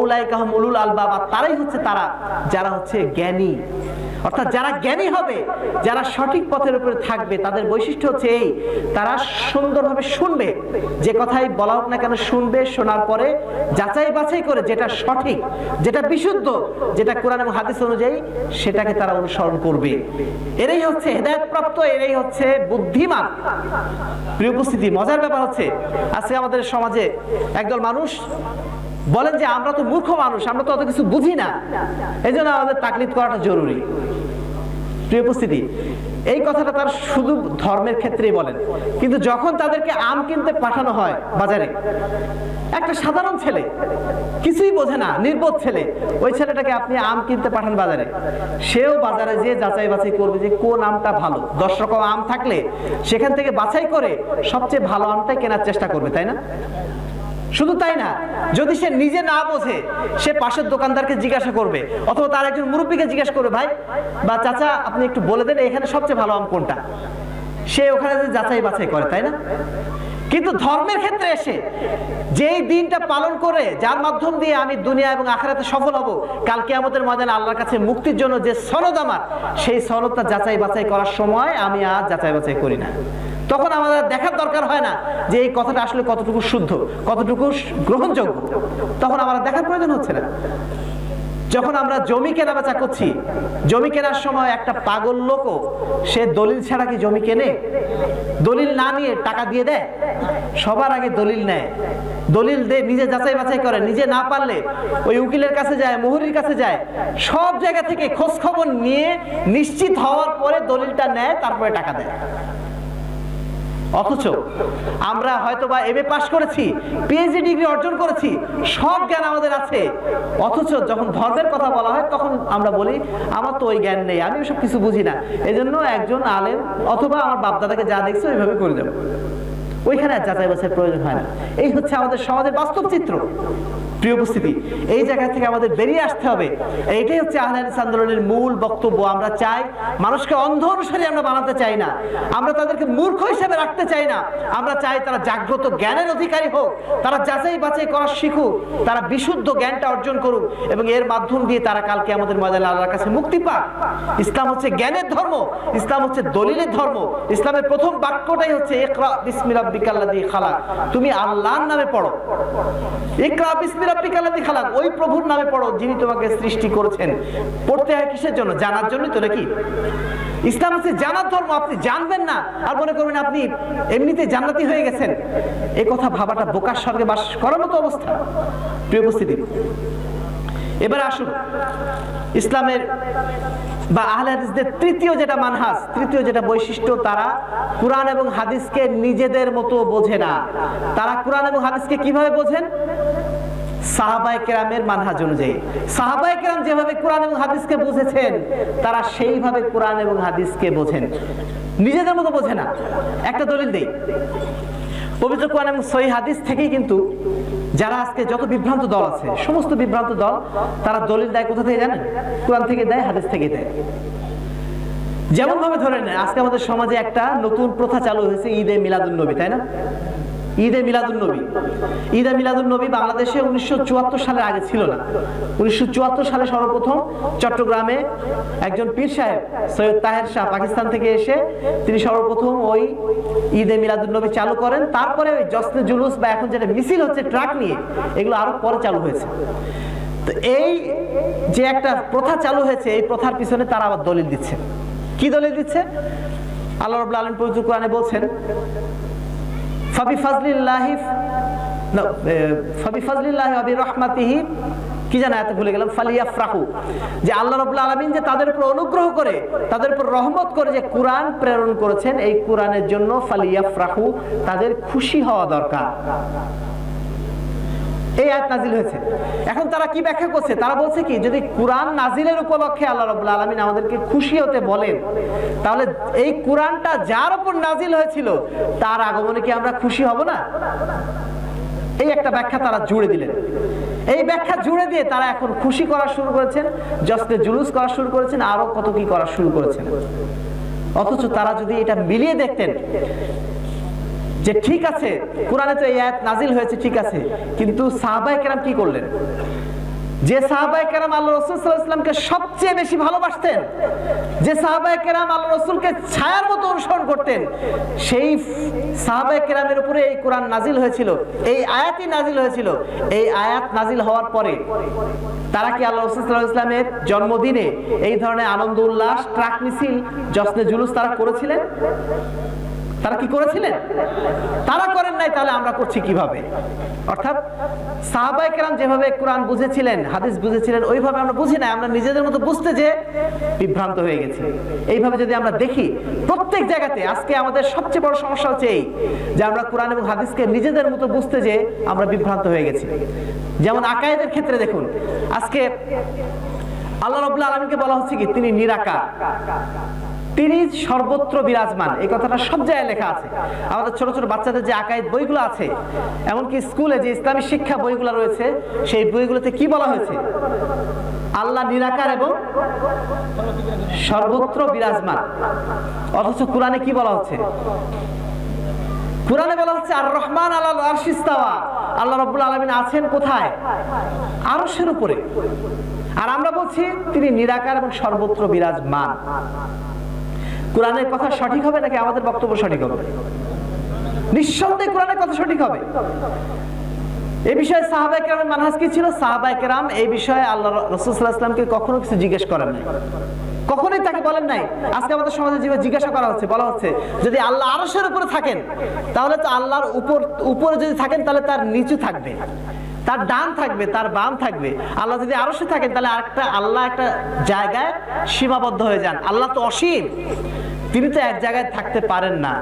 উলাইকা হুম উলুল আলবাব, তারাই হচ্ছে তারা যারা হচ্ছে জ্ঞানী। অর্থাৎ যারা জ্ঞানী হবে, যারা সঠিক পথের উপরে থাকবে, তাদের বৈশিষ্ট্য হচ্ছে এই, তারা সুন্দরভাবে শুনবে, যে কথাই বলা হোক না কেন শুনবে, শোনার পরে যাচাই বাছাই করে যেটা সঠিক, যেটা বিশুদ্ধ, যেটা কোরআন এবং হাদিস অনুযায়ী, সেটাকে তারা অনুসরণ করবে। এরাই হচ্ছে হেদায়েতপ্রাপ্ত, এরাই হচ্ছে বুদ্ধিমান। প্রিয় উপস্থিতি, মজার ব্যাপার হচ্ছে আজকে আমাদের সমাজে একদল মানুষ বলেন যে আমরা তো মূর্খ মানুষ, আমরা তো অত কিছু বুঝি না, এই জন্য আমাদের তাকলিদ করাটা জরুরি। প্রিয় উপস্থিতি, এই কথাটা তার শুধু ধর্মের ক্ষেত্রেই বলেন, কিন্তু যখন তাদেরকে আম কিনতে পাঠানো হয় বাজারে, একটা সাধারণ ছেলে কিছুই বোঝে না, নির্বোধ ছেলে, ওই ছেলেটাকে আপনি আম কিনতে পাঠান বাজারে, সেও বাজারে যেয়ে যাচাই বাছাই করবে যে কোন আমটা ভালো। 10 রকম আম থাকলে সেখান থেকে বাছাই করে সবচেয়ে ভালো আমটাই কেনার চেষ্টা করবে, তাই না? শুধু তাই না, যদি সে নিজে না বোঝে, সে পাশের দোকানদারকে জিজ্ঞাসা করবে, অথবা তার একজন মুরব্বীকে জিজ্ঞাসা করবে, ভাই বা চাচা আপনি একটু বলে দেন এখানে সবচেয়ে ভালো আম কোনটা। সে ওখানে যে যাচাই বাছাই করে, তাই না? কিন্তু ধর্মের ক্ষেত্রে এসে যেই দিনটা পালন করে, যার মাধ্যম দিয়ে আমি দুনিয়া এবং আখিরাতে সফল হব, কাল কিয়ামতের ময়দানে আল্লাহর কাছে মুক্তির জন্য যে সনদ আমার, সেই সনদটা যাচাই বাছাই করার সময় আমি আর যাচাই বাছাই করি না। তখন আমাদের দেখার দরকার হয় না যে এই কথাটা আসলে কতটুকু শুদ্ধ, কতটুকু গ্রহণযোগ্য, তখন আমার দেখার প্রয়োজন হচ্ছে না। যখন আমরা জমি কেনা বেচা করছি, জমি কেনার সময় একটা পাগল লোকও সে দলিল ছাড়া কি জমি কেনে? দলিল না নিয়ে টাকা দিয়ে দেয়? সবার আগে দলিল নেয়, দলিল দিয়ে নিজে যাচাই বাছাই করে, নিজে না পারলে ওই উকিলের কাছে যায়, মুহুরির কাছে যায়, সব জায়গা থেকে খোঁজ খবর নিয়ে নিশ্চিত হওয়ার পরে দলিলটা নেয়, তারপরে টাকা দেয়। অথচ আমরা হয়তোবা এমএ পাস করেছি, পিএইচডি ডিগ্রি অর্জন করেছি, সব জ্ঞান আমাদের আছে, অথচ যখন ধর্মের কথা বলা হয় তখন আমরা বলি আমার তো ওই জ্ঞান নেই, আমি ওসব কিছু বুঝি না, এজন্য একজন আলেম অথবা আমার বাপ দাদাকে যা দেখছে ওইভাবে করে দেব, ওইখানে আর যাচাই বাছাইয়ের প্রয়োজন হয় না। এই হচ্ছে আমাদের সমাজের বাস্তব চিত্র। প্রিয় উপস্থিতি, এই জায়গা থেকে আমাদের বেরিয়ে আসতে হবে। এইটাই হচ্ছে আহলে হাদিস আন্দোলনের মূল বক্তব্য। আমরা চাই মানুষকে অন্ধ অনুসারী আমরা বানাতে চাই না, আমরা তাদেরকে মূর্খ হিসেবে রাখতে চাই না, আমরা চাই তারা জাগ্রত জ্ঞানের অধিকারী হোক, তারা যাচাই বাছাই করা শিখুক, তারা বিশুদ্ধ জ্ঞানটা অর্জন করুক, এবং এর মাধ্যম দিয়ে তারা কালকে আমাদের ময়দানে আল্লাহর কাছে মুক্তি পাক। ইসলাম হচ্ছে জ্ঞানের ধর্ম, ইসলাম হচ্ছে দলিলের ধর্ম। ইসলামের প্রথম বাক্যটাই হচ্ছে ইকরা বিসমি রাব্বিকাল্লাযী খালাক, তুমি আল্লাহর নামে পড়ো। ইকরা বিসমি রাব্বিকাল্লাযী খালাক, ওই প্রভুর নামে পড়ো যিনি তোমাকে সৃষ্টি করেছেন। পড়তে হয় কিসের জন্য? জানার জন্যই তো, নাকি? ইসলাম হচ্ছে জানার ধর্ম। আপনি জানবেন না আর মনে করবেন আপনি এমনিতে জান্নাতি হয়ে গেছেন, এই কথা ভাবাটা বোকার স্বর্গে বাস করার মতো অবস্থা। প্রিয় উপস্থিতি, এবার আসুন ইসলামের বা আহলে হাদিসদের তৃতীয় যেটা মানহাজ, তৃতীয় যেটা বৈশিষ্ট্য, তারা কুরআন এবং হাদিসকে নিজেদের মতো বোঝে না। তারা কুরআন এবং হাদিসকে কিভাবে বোঝেন? সাহাবায়ে কেরামের মানহাজ অনুযায়ী। সাহাবায়ে কেরাম যেভাবে কোরআন এবং হাদিসকে বুঝেছেন, তারা সেইভাবে কোরআন এবং হাদিসকে বোঝেন, নিজেদের মতো বোঝে না। একটা দলিল দেই, পবিত্র কোরআন এবং সহিহ হাদিস থেকেই কিন্তু যারা আজকে যত বিভ্রান্ত দল আছে, সমস্ত বিভ্রান্ত দল, তারা দলিল দেয় কোথা থেকে জানেন? কোরআন থেকে দেয়, হাদিস থেকে দেয়। যেমন ভাবে ধরে নেন, আজকে আমাদের সমাজে একটা নতুন প্রথা চালু হয়েছে, ঈদে মিলাদুন নবী, তাই না? ঈদে মিলাদুন নবী, ঈদে মিলাদুন নবী বাংলাদেশে 1974 সালের আগে ছিল না। 1974 সালে সর্বপ্রথম চট্টগ্রামে একজন পীর সাহেব সৈয়দ তাহের শাহ পাকিস্তান থেকে এসে তিনি সর্বপ্রথম ওই ঈদে মিলাদুন নবী চালু করেন। তারপরে ওই জশ্নে জুলুস বা এখন যেটা মিছিল হচ্ছে ট্রাক নিয়ে, এগুলো আরো পরে চালু হয়েছে। তো এই যে একটা প্রথা চালু হয়েছে, এই প্রথার পিছনে তারা আবার দলিল দিচ্ছে। কি দলিল দিচ্ছে? আল্লাহ রাব্বুল আলামিন পবিত্র কোরআনে বলছেন, ফাবিফাজলিল্লাহি ওয়া বিরহমাতিহি, কি জানা এত ভুলে গেলাম, ফালিয়াফরাহু, যে আল্লাহ রাব্বুল আলামিন যে তাদের উপর অনুগ্রহ করে, তাদের উপর রহমত করে যে কুরআন প্রেরণ করেছেন, এই কুরআনের জন্য ফালিয়াফরাহু, তাদের খুশি হওয়া দরকার। এই আয়াত নাজিল হয়েছে। এখন তারা কি ব্যাখ্যা করছে? তারা বলছে কি, যদি কুরআন নাজিলের উপলক্ষে আল্লাহ রাব্বুল আলামিন আমাদেরকে খুশি হতে বলেন, তাহলে এই কুরআনটা যার উপর নাজিল হয়েছিল তার আগমনে কি আমরা খুশি হব না? এই একটা ব্যাখ্যা তারা জুড়ে দিলেন। এই ব্যাখ্যা জুড়ে দিয়ে তারা এখন খুশি করা শুরু করেছেন, জশ্নে জুলুস করা শুরু করেছেন, আরো কত কি করা শুরু করেছেন। অথচ তারা যদি এটা মিলিয়ে দেখতেন যে ঠিক আছে কোরআনে তো এই আয়াত নাজিল হয়েছে, ঠিক আছে, কিন্তু সাহাবায়ে কেরাম কি করলেন? যে সাহাবায়ে কেরাম আল্লাহ রাসূল সাল্লাল্লাহু আলাইহি ওয়াসাল্লামকে সবচেয়ে বেশি ভালোবাসতেন, যে সাহাবায়ে কেরাম আল্লাহ রাসূলকে ছায়ার মতো অনুসরণ করতেন, সেই সাহাবায়ে কেরামের উপরে এই কোরআন নাজিল হয়েছিল, এই আয়াতই নাজিল হয়েছিল। এই আয়াত নাজিল হওয়ার পরে তারা কি আল্লাহ রাসূল সাল্লাল্লাহু আলাইহি ওয়াসাল্লামের জন্মদিনে এই ধরনের আনন্দ উল্লাস, ট্রাক মিছিল, জশ্নে জুলুস তারা করেছিলেন? তারা কি করেছিলেন? তারা করেন নাই। তাহলে আমরা করছি কিভাবে? অর্থাৎ সাহাবায়ে কেরাম যেভাবে কোরআন বুঝেছিলেন, হাদিস বুঝেছিলেন, ওইভাবে আমরা বুঝি না। আমরা নিজেদের মতো বুঝতে যে বিভ্রান্ত হয়ে গেছি। এইভাবে যদি আমরা দেখি প্রত্যেক জায়গাতে, আজকে আমাদের সবচেয়ে বড় সমস্যা হচ্ছে এই যে আমরা কোরআন এবং হাদিসকে নিজেদের মতো বুঝতে যে আমরা বিভ্রান্ত হয়ে গেছি। যেমন আকায়েদের ক্ষেত্রে দেখুন, আজকে আল্লাহ রাব্বুল আলামিনকে বলা হচ্ছে কি তিনি নিরাকার, তিনি সর্বত্র বিরাজমান। এই কথাটা সব জায়গায় লেখা আছে। আমাদের ছোট ছোট বাচ্চাদের যে আকায়েদ বইগুলো আছে, এমনকি স্কুলে যে ইসলামী শিক্ষা বইগুলো রয়েছে, সেই বইগুলোতে কি বলা হয়েছে? আল্লাহ নিরাকার এবং সর্বত্র বিরাজমান। অথচ কোরআনে কি বলা হচ্ছে? কোরআনে বলা হচ্ছে আর রহমান আলাল আরশি ইস্তাওয়া, আল্লাহ রাব্বুল আলামিন আছেন কোথায়? আরশের উপরে। আর আমরা বলছি তিনি নিরাকার এবং সর্বত্র বিরাজমান। কোরআনের কথা সঠিক হবে নাকি আমাদের বক্তব্য সঠিক হবে? নিঃসন্দেহে কোরআনের কথা সঠিক হবে। এই বিষয়ে সাহাবায়ে কেরামের মানহাজ কি ছিল? সাহাবায়ে কেরাম এই বিষয়ে আল্লাহ রাসূল সাল্লাল্লাহু আলাইহি ওয়াসাল্লামকে কখনো কিছু জিজ্ঞেস করেন নাই, কখনোই তাকে বলেন নাই। আজকে আমাদের সমাজে যেভাবে জিজ্ঞাসা করা হচ্ছে, বলা হচ্ছে যদি আল্লাহ আরশের উপরে থাকেন তাহলে তো আল্লাহর উপরে যদি থাকেন তাহলে তার নিচু থাকবে, তার ডান থাকবে, তার বাম থাকবে। আল্লাহ যদি আরশে থাকেন তাহলে আরেকটা আল্লাহ একটা জায়গায় সীমাবদ্ধ হয়ে যান। আল্লাহ তো অসীম, তিনি তো এক জায়গায় থাকতে পারেন না।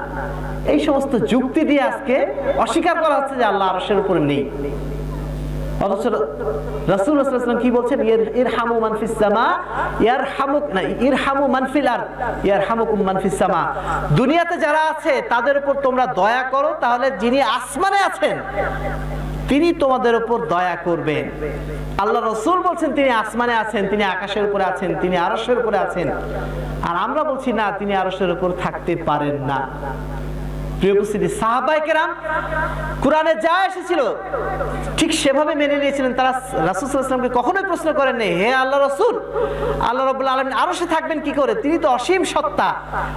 এই সমস্ত যুক্তি দিয়ে আজকে অস্বীকার করা হচ্ছে যে আল্লাহ আরশের উপরে নেই। অথচ রাসূলুল্লাহ সাল্লাল্লাহু আলাইহি ওয়াসাল্লাম কি বলছেন? ইরহামু মান ফিস সামা ইরহামু মান ফিল আরদ ইয়ারহামুকুম মান ফিস সামা। দুনিয়াতে যারা আছে তাদের উপর তোমরা দয়া করো, তাহলে যিনি আসমানে আছেন তিনি তোমাদের উপর দয়া করবেন। আল্লাহ রাসূল বলছেন তিনি আসমানে আছেন, তিনি আকাশের উপরে আছেন, তিনি আরশের উপরে আছেন। আর আমরা বলছি না, তিনি আরশের উপর থাকতে পারেন না। প্রিয় উপস্থিতি, সাহাবায়ে কেরাম কোরআনে যা এসেছিল ঠিক সেভাবে মেনে নিয়েছিলেন। তারা রাসূল সাল্লাল্লাহু আলাইহি ওয়াসাল্লামকে কখনোই প্রশ্ন করেননি, হে আল্লাহ রাসূল, আল্লাহ রাব্বুল আলামিন আরশে থাকবেন কি করে? তিনি তো অসীম সত্তা,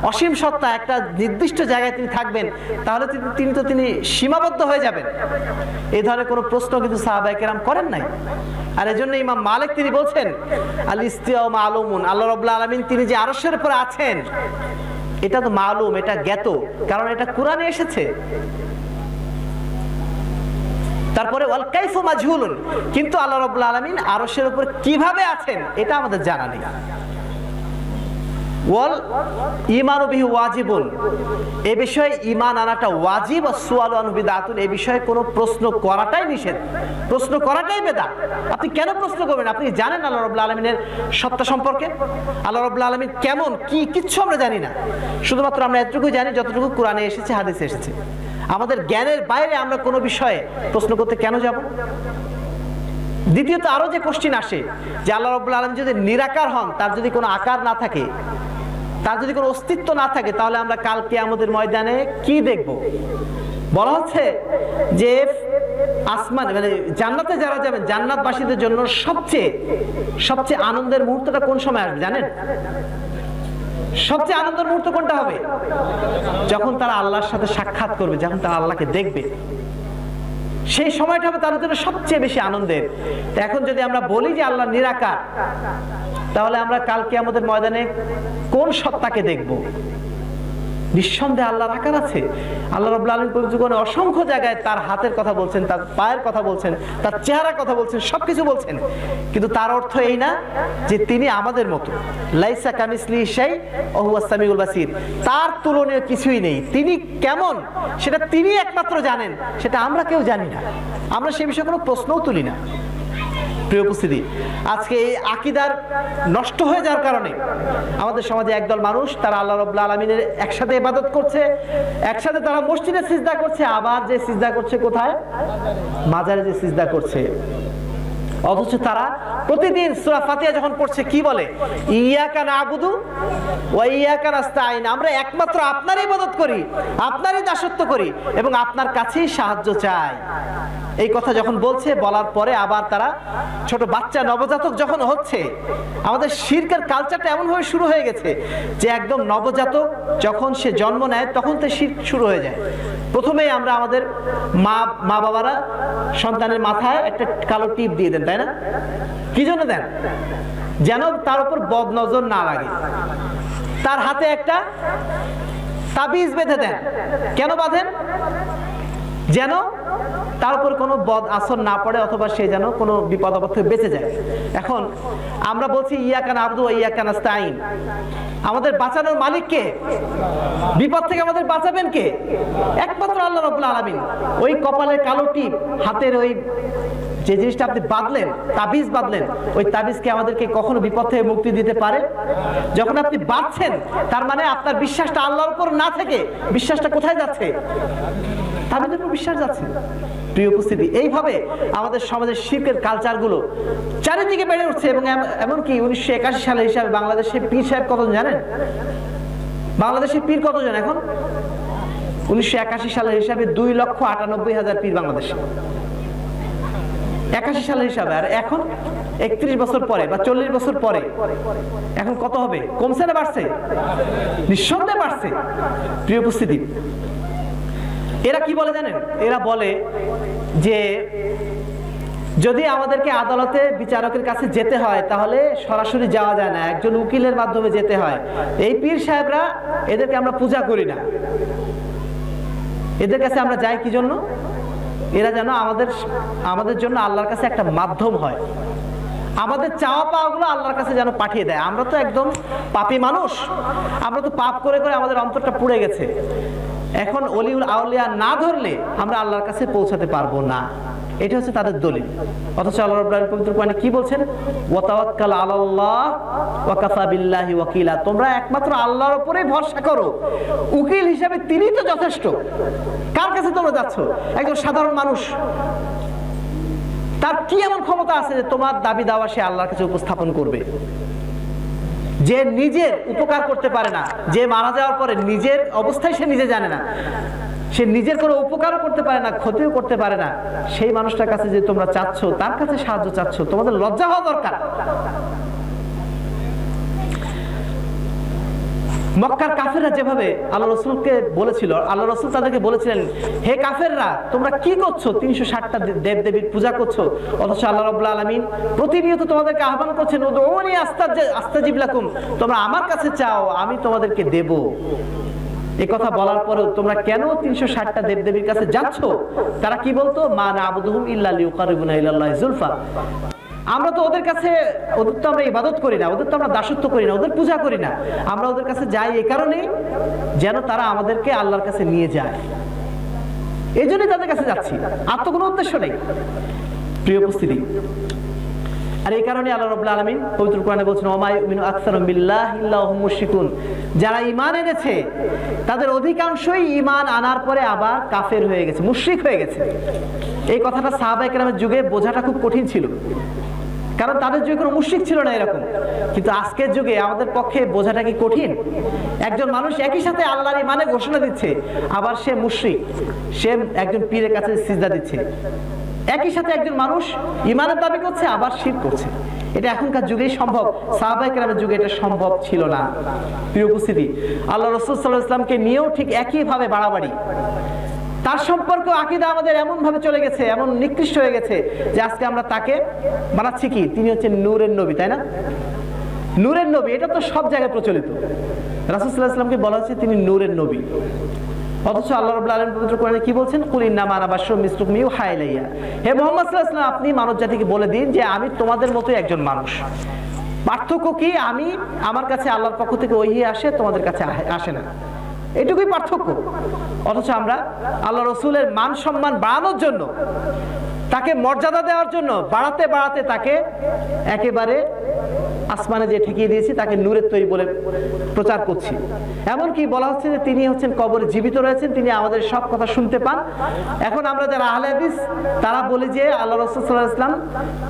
অসীম সত্তা, একটা নির্দিষ্ট জায়গায় তিনি থাকবেন, তাহলে তিনি সীমাবদ্ধ হয়ে যাবেন। এই ধরনের কোনো প্রশ্ন কিন্তু সাহাবায়ে কেরাম করেন নাই। আর এজন্য ইমাম মালিক তিনি বলছেন আল ইস্তিওয়া মালুমুন, আল্লাহ রাব্বুল আলামিন তিনি যে আরশের উপরে আছেন এটা তো মালুম, এটা জ্ঞাত, কারণ এটা কোরআনে এসেছে। তারপরে ওয়াল কাইফু মাজহুলুন, কিন্তু আল্লাহ রাব্বুল আলামিন আরশের উপর কিভাবে আছেন এটা আমাদের জানা নেই। ওয়াল ঈমানু বিহি ওয়াজিবুন, এই বিষয়ে ঈমান আনাটা ওয়াজিব। আর সুআলু আনহু বিদআতুন, এই বিষয়ে কোনো প্রশ্ন করাটাই নিষেধ, প্রশ্ন করাটাই বিদআত। আপনি কেন প্রশ্ন করবেন? আপনি জানেন আল্লাহ রাব্বুল আলামিনের সত্তা সম্পর্কে? আল্লাহ রাব্বুল আলামিন কেমন, কি, কিচ্ছু আমরা জানি না। শুধুমাত্র আমরা এতটুকুই জানি যতটুকু কোরআনে এসেছে, হাদিসে এসেছে। আমাদের জ্ঞানের বাইরে আমরা কোনো বিষয়ে প্রশ্ন করতে কেন যাব? দ্বিতীয়ত আরো যে কোশ্চেন আসে যে আল্লাহ রাব্বুল আলামিন যদি নিরাকার হন, তার যদি কোনো আকার না থাকে, তার যদি কোনো অস্তিত্ব না থাকে, তাহলে আমরা কাল কিয়ামতের ময়দানে কি দেখব? বলা হচ্ছে যে আসমান মানে জান্নাতে যারা যাবেন, জান্নাতবাসীদের জন্য সবচেয়ে আনন্দের মুহূর্তটা কোন সময় আসবে জানেন? সবচেয়ে আনন্দের মুহূর্ত কোনটা হবে? যখন তারা আল্লাহর সাথে সাক্ষাৎ করবে, যখন তারা আল্লাহকে দেখবে, সেই সময়টা হবে তাদের জন্য সবচেয়ে বেশি আনন্দের। এখন যদি আমরা বলি যে আল্লাহ নিরাকার, তাহলে আমরা কাল কিয়ামতের ময়দানে কোন সত্তাকে দেখব? নিঃসন্দেহে আল্লাহর আকার আছে। আল্লাহ রাব্বুল আলামিন পবিত্র অসংখ্য জায়গায় তার হাতের কথা বলছেন, তার পায়ের কথা বলছেন, তার চেহারার কথা বলছেন, সবকিছু বলছেন। কিন্তু তার অর্থ এই না যে তিনি আমাদের মতো। লাইসা কামিসলিহি শাই ওয়া হুয়াস সামিউল বাসীর, তার তুলনীয় কিছুই নেই। তিনি কেমন সেটা তিনি একমাত্র জানেন, সেটা আমরা কেউ জানি না। আমরা সেই বিষয়ে কোনো প্রশ্নও তুলি না। প্রিয় উপস্থিতি, আজকে এই আকীদার নষ্ট হয়ে যাওয়ার কারণে আমাদের সমাজে একদল মানুষ তারা আল্লাহ রাব্বুল আলামিনের একসাথে ইবাদত করছে, একসাথে তারা মসজিদে সিজদা করছে, আবার যে সিজদা করছে কোথায়? মাজারে যে সিজদা করছে। অথচ তারা প্রতিদিন সূরা ফাতিহা যখন পড়ছে কি বলে? ইয়াকা না'বুদু ওয়া ইয়াকা নাস্তাঈন, আমরা একমাত্র আপনারই ইবাদত করি, আপনারই দাসত্ব করি এবং আপনার কাছেই সাহায্য চাই। এই কথা যখন বলছে, বলার পরে আবার তারা ছোট বাচ্চা নবজাতক যখন হচ্ছে, আমাদের শিরকের কালচারটা এমন ভাবে শুরু হয়ে গেছে যে একদম নবজাতক যখন সে জন্ম নেয় তখন তো শিরক শুরু হয়ে যায়। প্রথমেই আমরা আমাদের মা বাবারা সন্তানের মাথায় একটা কালো টিপ দিয়ে দেন, তাই না? কি জন্য দেন? যেন তার উপর বদ নজর না লাগে। তার হাতে একটা তাবিজ বেঁধে দেন। কেন বাঁধেন? যেন তার উপর কোনো বদ আসর না পড়ে, অথবা সে যেন কোনো বিপদ আপদ থেকে বেঁচে যায়। এখন আমরা বলছি ইয়াকা না'বুদু ওয়া ইয়াকা নাস্তাঈন, আমাদের বাঁচানোর মালিক কে? বিপদ থেকে আমাদের বাঁচাবেন কে? একমাত্র আল্লাহ রাব্বুল আলামিন। ওই কপালের কালো টিপ, হাতের ওই যে জিনিসটা আপনি বাঁধলেন, তাবিজ বাঁধলেন, ওই তাবিজকে আমাদেরকে কখনো বিপদ থেকে মুক্তি দিতে পারে? যখন আপনি বাঁধছেন তার মানে আপনার বিশ্বাসটা আল্লাহর উপর না থেকে বিশ্বাসটা কোথায় যাচ্ছে? তাবিজের উপর বিশ্বাস যাচ্ছে। প্রিয় উপস্থিতি, এইভাবে আমাদের সমাজের শিরকের কালচারগুলো চারিদিকে বেড়ে উঠছে। এবং এমনকি 1981 সালের হিসাবে বাংলাদেশের পীর সাহেব কতজন জানেন? বাংলাদেশের পীর কতজন এখন? 1981 সালের হিসাবে 2,98,000 পীর বাংলাদেশে, 81 সালের হিসাবে। আর এখন 31 বছর পরে বা 40 বছর পরে এখন কত হবে? কমছে না বাড়ছে? নিঃসন্দেহে বাড়ছে। প্রিয় উপস্থিতি, এরা কি বলে জানেন? এরা বলে যে যদি আমাদেরকে আদালতে বিচারকের কাছে যেতে হয় তাহলে সরাসরি যাওয়া যায় না, একজন উকিলের মাধ্যমে যেতে হয়। এই পীর সাহেবরা, এদেরকে আমরা পূজা করি না, এদের কাছে আমরা যাই কি জন্য? এরা যেন আমাদের জন্য আল্লাহর কাছে একটা মাধ্যম হয়, আমাদের চাওয়া পাওয়াগুলো আল্লাহর কাছে যেন পাঠিয়ে দেয়। আমরা তো একদম পাপী মানুষ, আমরা তো পাপ করে করে আমাদের অন্তরটা পুড়ে গেছে। এখন ওলিউল আউলিয়া না ধরলে আমরা আল্লাহর কাছে পৌঁছাতে পারবো না, এটা হচ্ছে তাদের দলিল। অথচ আল্লাহ রাব্বুল আলামিন পবিত্র কোরআনে কি বলছেন? ওয়া তাওয়াক্কাল আলাল্লাহ ওয়া কাফা বিল্লাহি ওয়াকিলা, তোমরা একমাত্র আল্লাহর উপরেই ভরসা করো, উকিল হিসেবে তিনিই তো যথেষ্ট। কার কাছে তোমরা যাচ্ছ? একজন সাধারণ মানুষ, তার কি এমন ক্ষমতা আছে যে তোমার দাবি দাওয়া সে আল্লাহর কাছে উপস্থাপন করবে? যে নিজের উপকার করতে পারে না, যে মারা যাওয়ার পরে নিজের অবস্থায় সে নিজে জানে না, সে নিজের কোনো উপকারও করতে পারে না, ক্ষতিও করতে পারে না, সেই মানুষটার কাছে যে তোমরা চাচ্ছ, তার কাছে সাহায্য চাচ্ছ, তোমাদের লজ্জা হওয়া দরকার। মক্কার কাফেররা যেভাবে আল্লাহ রাসূলকে বলেছিল, আল্লাহ রাসূল তাদেরকে বলেছিলেন, হে কাফেররা, তোমরা কি করছো? 360টা দেবদেবীর পূজা করছো, অথচ আল্লাহ রাব্বুল আলামিন প্রতিনিয়ত তোমাদেরকে আহ্বান করছেন, উদউনি আস্তাজিব লাকুম, তোমরা আমার কাছে চাও, আমি তোমাদেরকে দেব। এই কথা বলার পরেও তোমরা কেন 360টা দেবদেবীর কাছে যাচ্ছ? তারা কি বলতো? মা না'বুদুহুম ইল্লা লিয়ুকাররিবুনা ইলাল্লাহি যুলফা, আমরা তো ওদের কাছে, ওদের তো আমরা ইবাদত করি না, ওদের তো আমরা দাসত্ব করি না, ওদের পূজা করি না, আমরা ওদের কাছে যাই এই কারণেই যেন তারা আমাদেরকে আল্লাহর কাছে নিয়ে যায়, এই জন্যই তাদের কাছে যাচ্ছি, আর তো কোনো উদ্দেশ্য নেই। প্রিয় উপস্থিতি, আর এই কারণে আল্লাহ রাব্বুল আলামিন পবিত্র কোরআনে বলছেন, ওয়া মা ইউমিনু আকসারুহুম বিল্লাহি ইল্লা হুম মুশরিকুন, যারা ঈমান এনেছে তাদের অধিকাংশই ঈমান আনার পরে আবার কাফের হয়ে গেছে, মুশরিক হয়ে গেছে। এই কথাটা সাহাবায়ে কেরামের যুগে বোঝাটা খুব কঠিন ছিল, কারণ তাদের যুগে কোনো মুশরিক ছিল না এরকম। কিন্তু আজকের যুগে আমাদের পক্ষে বোঝাটা কি কঠিন? একজন মানুষ একই সাথে আল্লাহর ঈমানের ঘোষণা দিচ্ছে, আবার সে মুশরিক, সে একজন পীরের কাছে সিজদা দিচ্ছে। একই সাথে একজন মানুষ ঈমানের দাবি করছে, আবার শিরক করছে। এটা এখনকার যুগেই সম্ভব, সাহাবায়ে কেরামের যুগে এটা সম্ভব ছিল না। প্রিয় উপস্থিতি, আল্লাহ রাসূল সাল্লাল্লাহু আলাইহি ওয়াসাল্লামকে নিয়েও ঠিক একইভাবে বাড়াবাড়ি, তার সম্পর্ক আকীদা আমাদের এমন ভাবে চলে গেছে, এমন নিকৃষ্ট হয়ে গেছে যে আজকে আমরা তাকে বানাচ্ছি কি? তিনি হচ্ছেন নূরের নবী, তাই না? নূরের নবী, এটা তো সব জায়গায় প্রচলিত। রাসূল সাল্লাল্লাহু আলাইহি ওয়াসাল্লামকে বলা হচ্ছে তিনি নূরের নবী, অথচ আল্লাহ রাব্বুল আলামিন পবিত্র কোরআনে কি বলছেন? কুল ইন্নামা আনা বাশারুম মিসলুকুম ইউহা ইলাইয়া, হে মুহাম্মদ সাল্লাল্লাহু আলাইহি ওয়াসাল্লাম, আপনি মানব জাতিকে বলে দিন যে আমি তোমাদের মতোই একজন মানুষ। পার্থক্য কি? আমি, আমার কাছে আল্লাহর পক্ষ থেকে ওহী আসে, তোমাদের কাছে আসে না, এটুকুই পার্থক্য। অথচ আমরা আল্লাহ রাসূলের মান সম্মান বাড়ানোর জন্য তাকে মর্যাদা দেওয়ার জন্য বাড়াতে বাড়াতে তাকে একেবারে আসমানে যে ঠেকিয়ে দিয়েছি, তাকে নূরের তৈরি বলে প্রচার করছি। এমনকি বলা হচ্ছে যে তিনি হচ্ছেন কবরে জীবিত রয়েছেন, তিনি আমাদের সব কথা শুনতে পান। এখন আমরা যারা আহলে হাদিস তারা বলি যে আল্লাহ রাসূল সাল্লাল্লাহু আলাইহি ওয়াসাল্লাম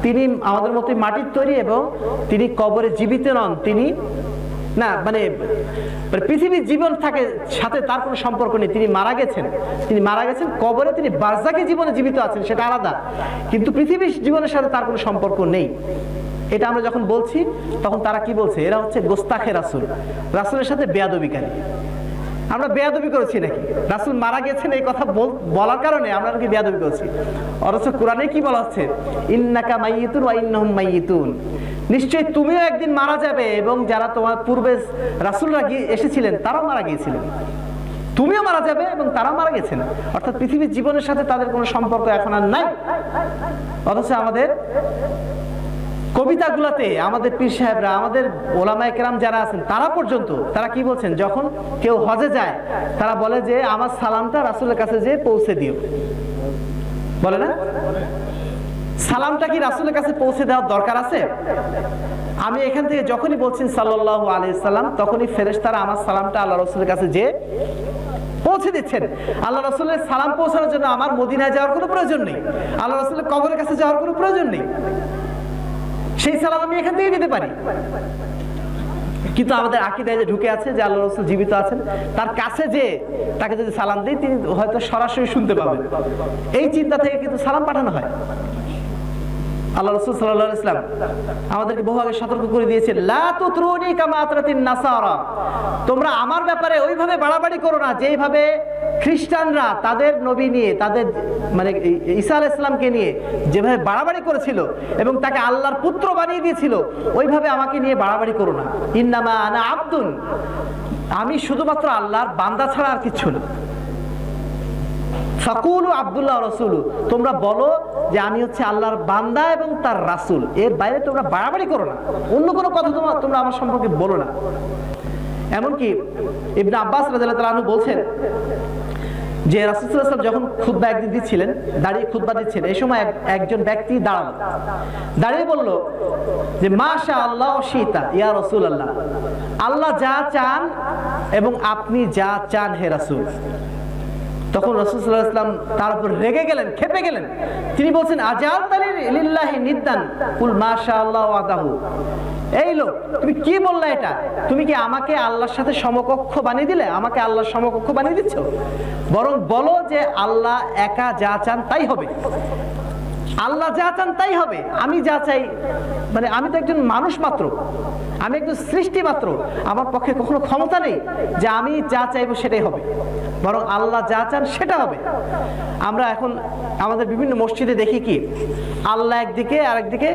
তিনি আমাদের মতোই মাটির তৈরি এবং তিনি কবরে জীবিত নন, তিনি না মানে পৃথিবীর জীবন থাকে সাথে তার কোনো সম্পর্ক নেই, তিনি মারা গেছেন কবরে, তিনি বারজাখী জীবনে জীবিত আছেন সেটা আলাদা, কিন্তু পৃথিবীর জীবনের সাথে তার কোনো সম্পর্ক নেই। এটা আমরা যখন বলছি তখন তারা কি বলছে, এরা হচ্ছে গোস্তাখে রাসূল, রাসূলের সাথে বেয়াদবিকারী। আমরা বেয়াদবি করেছি নাকি? রাসূল মারা গেছেন এই কথা বলার কারণে আমরা নাকি বেয়াদবি করেছি? অথচ কোরআনে কি বলা হচ্ছে, ইন্নাকা মাইয়িতুন ওয়া ইন্নাহুম মাইয়িতুন, নিশ্চয়ই তুমিও একদিন মারা যাবে এবং যারা তোমার পূর্বে রাসূলরা এসেছিলেন তারাও মারা গিয়েছিলেন, তুমিও মারা যাবে এবং তারাও মারা গেছেন। অর্থাৎ পৃথিবীর জীবনের সাথে তাদের কোনো সম্পর্ক এখন আর নাই। অথচ আমাদের কবিতাগুলোতে আমাদের পীর সাহেবরা, আমাদের ওলামায়ে কেরাম যারা আছেন তারা পর্যন্ত তারা কি বলছেন, যখন কেউ হজে যায় তারা বলে যে আমার সালামটা রাসূলের কাছে যেয়ে পৌঁছে দিও, বলে না? সালামটা কি রাসূলের কাছে পৌঁছে দেওয়ার দরকার আছে? আমি এখান থেকে যখনই বলছেন সাল্লাল্লাহু আলাইহি সাল্লাম, তখনই ফেরেশতারা আমার সালামটা আল্লাহ রাসূলের কাছে যে পৌঁছে দিচ্ছেন। আল্লাহ রাসূলের সালাম পৌঁছানোর জন্য আমার মদিনায় যাওয়ার কোনো প্রয়োজন নেই, আল্লাহ রাসূলের কবরের কাছে যাওয়ার কোনো প্রয়োজন নেই, সেই সালাম আমি এখান থেকে দিতে পারি। কিন্তু আমাদের আকীদায় যে ঢুকে আছে যে আল্লাহ রাসূল জীবিত আছেন, তার কাছে যে তাকে যদি সালাম দিই তিনি হয়তো সরাসরি শুনতে পাবেন, এই চিন্তা থেকে কিন্তু সালাম পাঠানো হয়। আল্লাহ রাসূল সাল্লাল্লাহু আলাইহি ওয়াসাল্লাম আমাদেরকে বহু আগে সতর্ক করে দিয়েছেন, লা তুতরুনি কামা আতরাতিন নাসারা, তোমরা আমার ব্যাপারে ওইভাবে বাড়াবাড়ি করো না যেইভাবে খ্রিস্টানরা তাদের নবী নিয়ে, তাদের মানে ঈসা আলাইহিস সালামকে নিয়ে যেভাবে বাড়াবাড়ি করেছিল এবং তাকে আল্লাহর পুত্র বানিয়ে দিয়েছিল, ওইভাবে আমাকে নিয়ে বাড়াবাড়ি করো না। ইন্নামা আনা আবদুন, আমি শুধুমাত্র আল্লাহর বান্দা ছাড়া আর কিছু না। ফাকুলু আব্দুল্লাহ রাসূলু, তোমরা বলো যে আমি হচ্ছে আল্লাহর বান্দা এবং তার রাসূল, এর বাইরে তোমরা বাড়াবাড়ি করো না, অন্য কোনো কথা তোমরা আমার সম্পর্কে বলো না। এমনকি ইবনে আব্বাস রাদিয়াল্লাহু তাআলা আনহু বলছেন যে রাসূল সাল্লাল্লাহু আলাইহি ওয়াসাল্লাম যখন খুতবা একদিন দিচ্ছিলেন, দাঁড়িয়ে খুতবা দিচ্ছেন, এই সময় একজন ব্যক্তি দাঁড়ালো, দাঁড়িয়ে বলল যে মাশাআল্লাহ শিতা ইয়া রাসূলুল্লাহ, আল্লাহ যা চান এবং আপনি যা চান হে রাসূল। তখন রাসূল সাল্লাল্লাহু আলাইহি ওয়াসাল্লাম তার উপর রেগে গেলেন, ক্ষেপে গেলেন। তিনি বলছেন আজালতানি লিল্লাহি নিদ্দান কুল মাশাআল্লাহ ওয়াদাহু, এই লোক তুমি কি বললে এটা? তুমি কি আমাকে আল্লাহর সাথে সমকক্ষ বানিয়ে দিলে? আমাকে আল্লাহর সমকক্ষ বানিয়ে দিচ্ছ? বরং বলো যে আল্লাহ একা যা চান তাই হবে, আল্লাহ যা চান তাই হবে, আমি যা চাই মানে আমি তো একজন মানুষ মাত্র, আমি একজন সৃষ্টি মাত্র, আমার পক্ষে কখনো ক্ষমতা নেই যে আমি যা চাইবো সেটাই হবে, বরং আল্লাহ যা চান সেটা হবে। আমরা এখন আমাদের বিভিন্ন মসজিদে দেখি কি আল্লাহ একদিকে আর একদিকে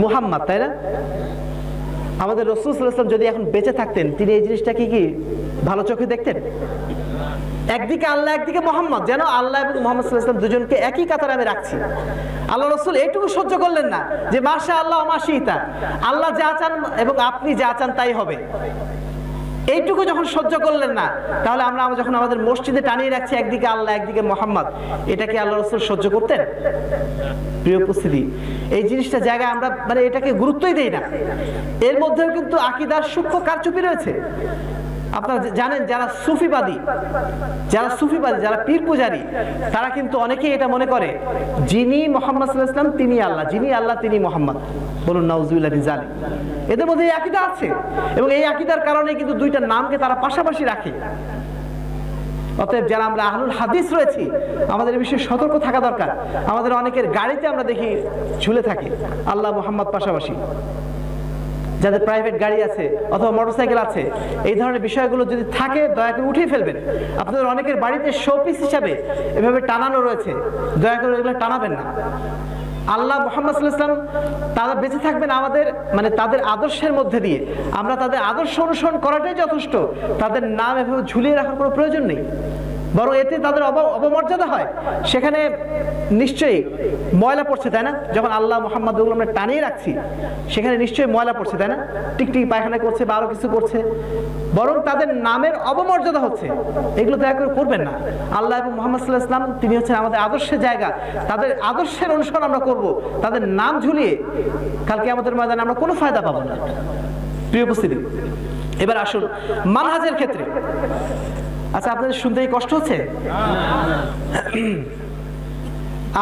মুহাম্মদ, তাই না? আমাদের রাসূল সাল্লাল্লাহু আলাইহি ওয়াসাল্লাম যদি এখন বেঁচে থাকতেন তিনি এই জিনিসটাকে কি ভালো চোখে দেখতেন? একদিকে আল্লাহ একদিকে মুহাম্মদ, যেন আল্লাহ এবং মুহাম্মদ সাল্লাল্লাহু আলাইহি ওয়াসাল্লাম দুজনকে একই কাতারে আমি রাখছি। আল্লাহ রাসূল এইটুকু সহ্য করলেন না যে মাশাআল্লাহ ওয়া মাশিতা, আল্লাহ যা চান এবং আপনি যা চান তাই হবে, এইটুকু যখন সহ্য করলেন না, তাহলে আমরা যখন আমাদের মসজিদে টানিয়ে রাখছি একদিকে আল্লাহ একদিকে মুহাম্মদ, এটা কি আল্লাহ রাসূল সহ্য করতেন? প্রিয় উপস্থিতি, এই জিনিসটা জায়গায় আমরা মানে এটাকে গুরুত্বই দেই না। এর মধ্যেও কিন্তু আকীদার সূক্ষ্ম কারচুপি রয়েছে। আপনারা জানেন যারা সুফিবাদী, যারা পীর পূজারী, তারা কিন্তু অনেকেই এটা মনে করে যিনি মুহাম্মদ সাল্লাল্লাহু আলাইহি ওয়াসাল্লাম তিনি আল্লাহ, যিনি আল্লাহ তিনি মুহাম্মদ। বলুন নাউযুবিল্লাহ মিন যালিক। এদের মধ্যে এই আকীদা আছে এবং এই আকীদার কারণে কিন্তু দুইটা নামকে তারা পাশাপাশি রাখে। অতএব যারা আমরা আহলুল হাদিস রয়েছি আমাদের এই বিষয়ে সতর্ক থাকা দরকার। আমাদের অনেকের গাড়িতে আমরা দেখি ঝুলে থাকে আল্লাহ মুহাম্মদ পাশাপাশি, যাদের প্রাইভেট গাড়ি আছে অথবা মোটরসাইকেল আছে, এই ধরনের বিষয়গুলো যদি থাকে দয়া করে উঠিয়ে ফেলবেন। আপনাদের অনেকের বাড়িতে শোপিস হিসাবে এভাবে টানানো রয়েছে, দয়া করে এগুলো টানাবেন না। আল্লাহ মুহাম্মদ সাল্লাল্লাহু আলাইহি ওয়াসাল্লাম তারা বেঁচে থাকবেন আমাদের মানে তাদের আদর্শের মধ্যে দিয়ে, আমরা তাদের আদর্শ অনুসরণ করাটাই যথেষ্ট, তাদের নাম এভাবে ঝুলিয়ে রাখার কোনো প্রয়োজন নেই। বরং এতে তাদের অবমর্যাদা হয়। সেখানে নিশ্চয়ই ময়লা পড়ছে, তাই না? যখন আল্লাহ মুহাম্মদ আমরা টানিয়ে রাখছি সেখানে নিশ্চয়ই ময়লা পড়ছে, তাই না? টিকটিকি পায়খানা করছে বা আরো কিছু করছে, বরং তাদের নামের অবমর্যাদা হচ্ছে। এগুলো দয়া করে করবেন না। আল্লাহ এবং মুহাম্মদ সাল্লাল্লাহু আলাইহি ওয়াসাল্লাম তিনি হচ্ছেন আমাদের আদর্শের জায়গা, তাদের আদর্শের অনুসরণ আমরা করব। তাদের নাম ঝুলিয়ে কালকে আমাদের ময়দানে আমরা কোনো ফায়দা পাবো না। প্রিয় উপস্থিতি, এবার আসুন মানহাজের ক্ষেত্রে। আচ্ছা, আপনাদের শুনতেই কষ্ট হচ্ছে?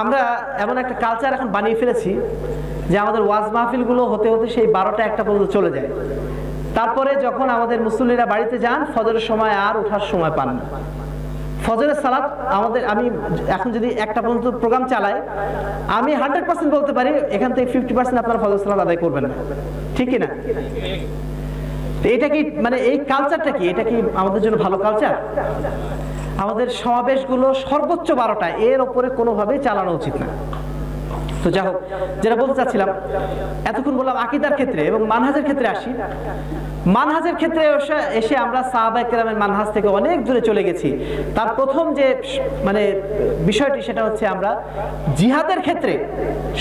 আমরা এমন একটা কালচার এখন বানিয়ে ফেলেছি যে আমাদের ওয়াজ মাহফিলগুলো হতে হতে সেই 12টা 1টা পর্যন্ত চলে যায়। তারপরে যখন আমাদের মুসল্লিরা বাড়িতে যান, ফজরের সময় আর ওঠার সময় পান না। ফজরের সালাত আমাদের, আমি এখন যদি 1টা পর্যন্ত প্রোগ্রাম চালাই, আমি 100% বলতে পারি এখান থেকে 50% আপনারা ফজরের সালাত আদায় করবেন না, ঠিক কি না? এটা কি মানে এই কালচারটা কি, এটা কি আমাদের জন্য ভালো কালচার? আমাদের সমাবেশগুলো সর্বোচ্চ 12টা, এর উপরে কোনোভাবেই চালানো উচিত না। তো যাই হোক, যেটা বলতে চাচ্ছিলাম, এতক্ষণ বললাম আকীদার ক্ষেত্রে এবং মানহাজের ক্ষেত্রে আসি। মানহাজের ক্ষেত্রে এসে আমরা সাহাবায়ে কেরামের মানহাজ থেকে অনেক দূরে চলে গেছি। তার প্রথম যে মানে বিষয়টি সেটা হচ্ছে আমরা জিহাদের ক্ষেত্রে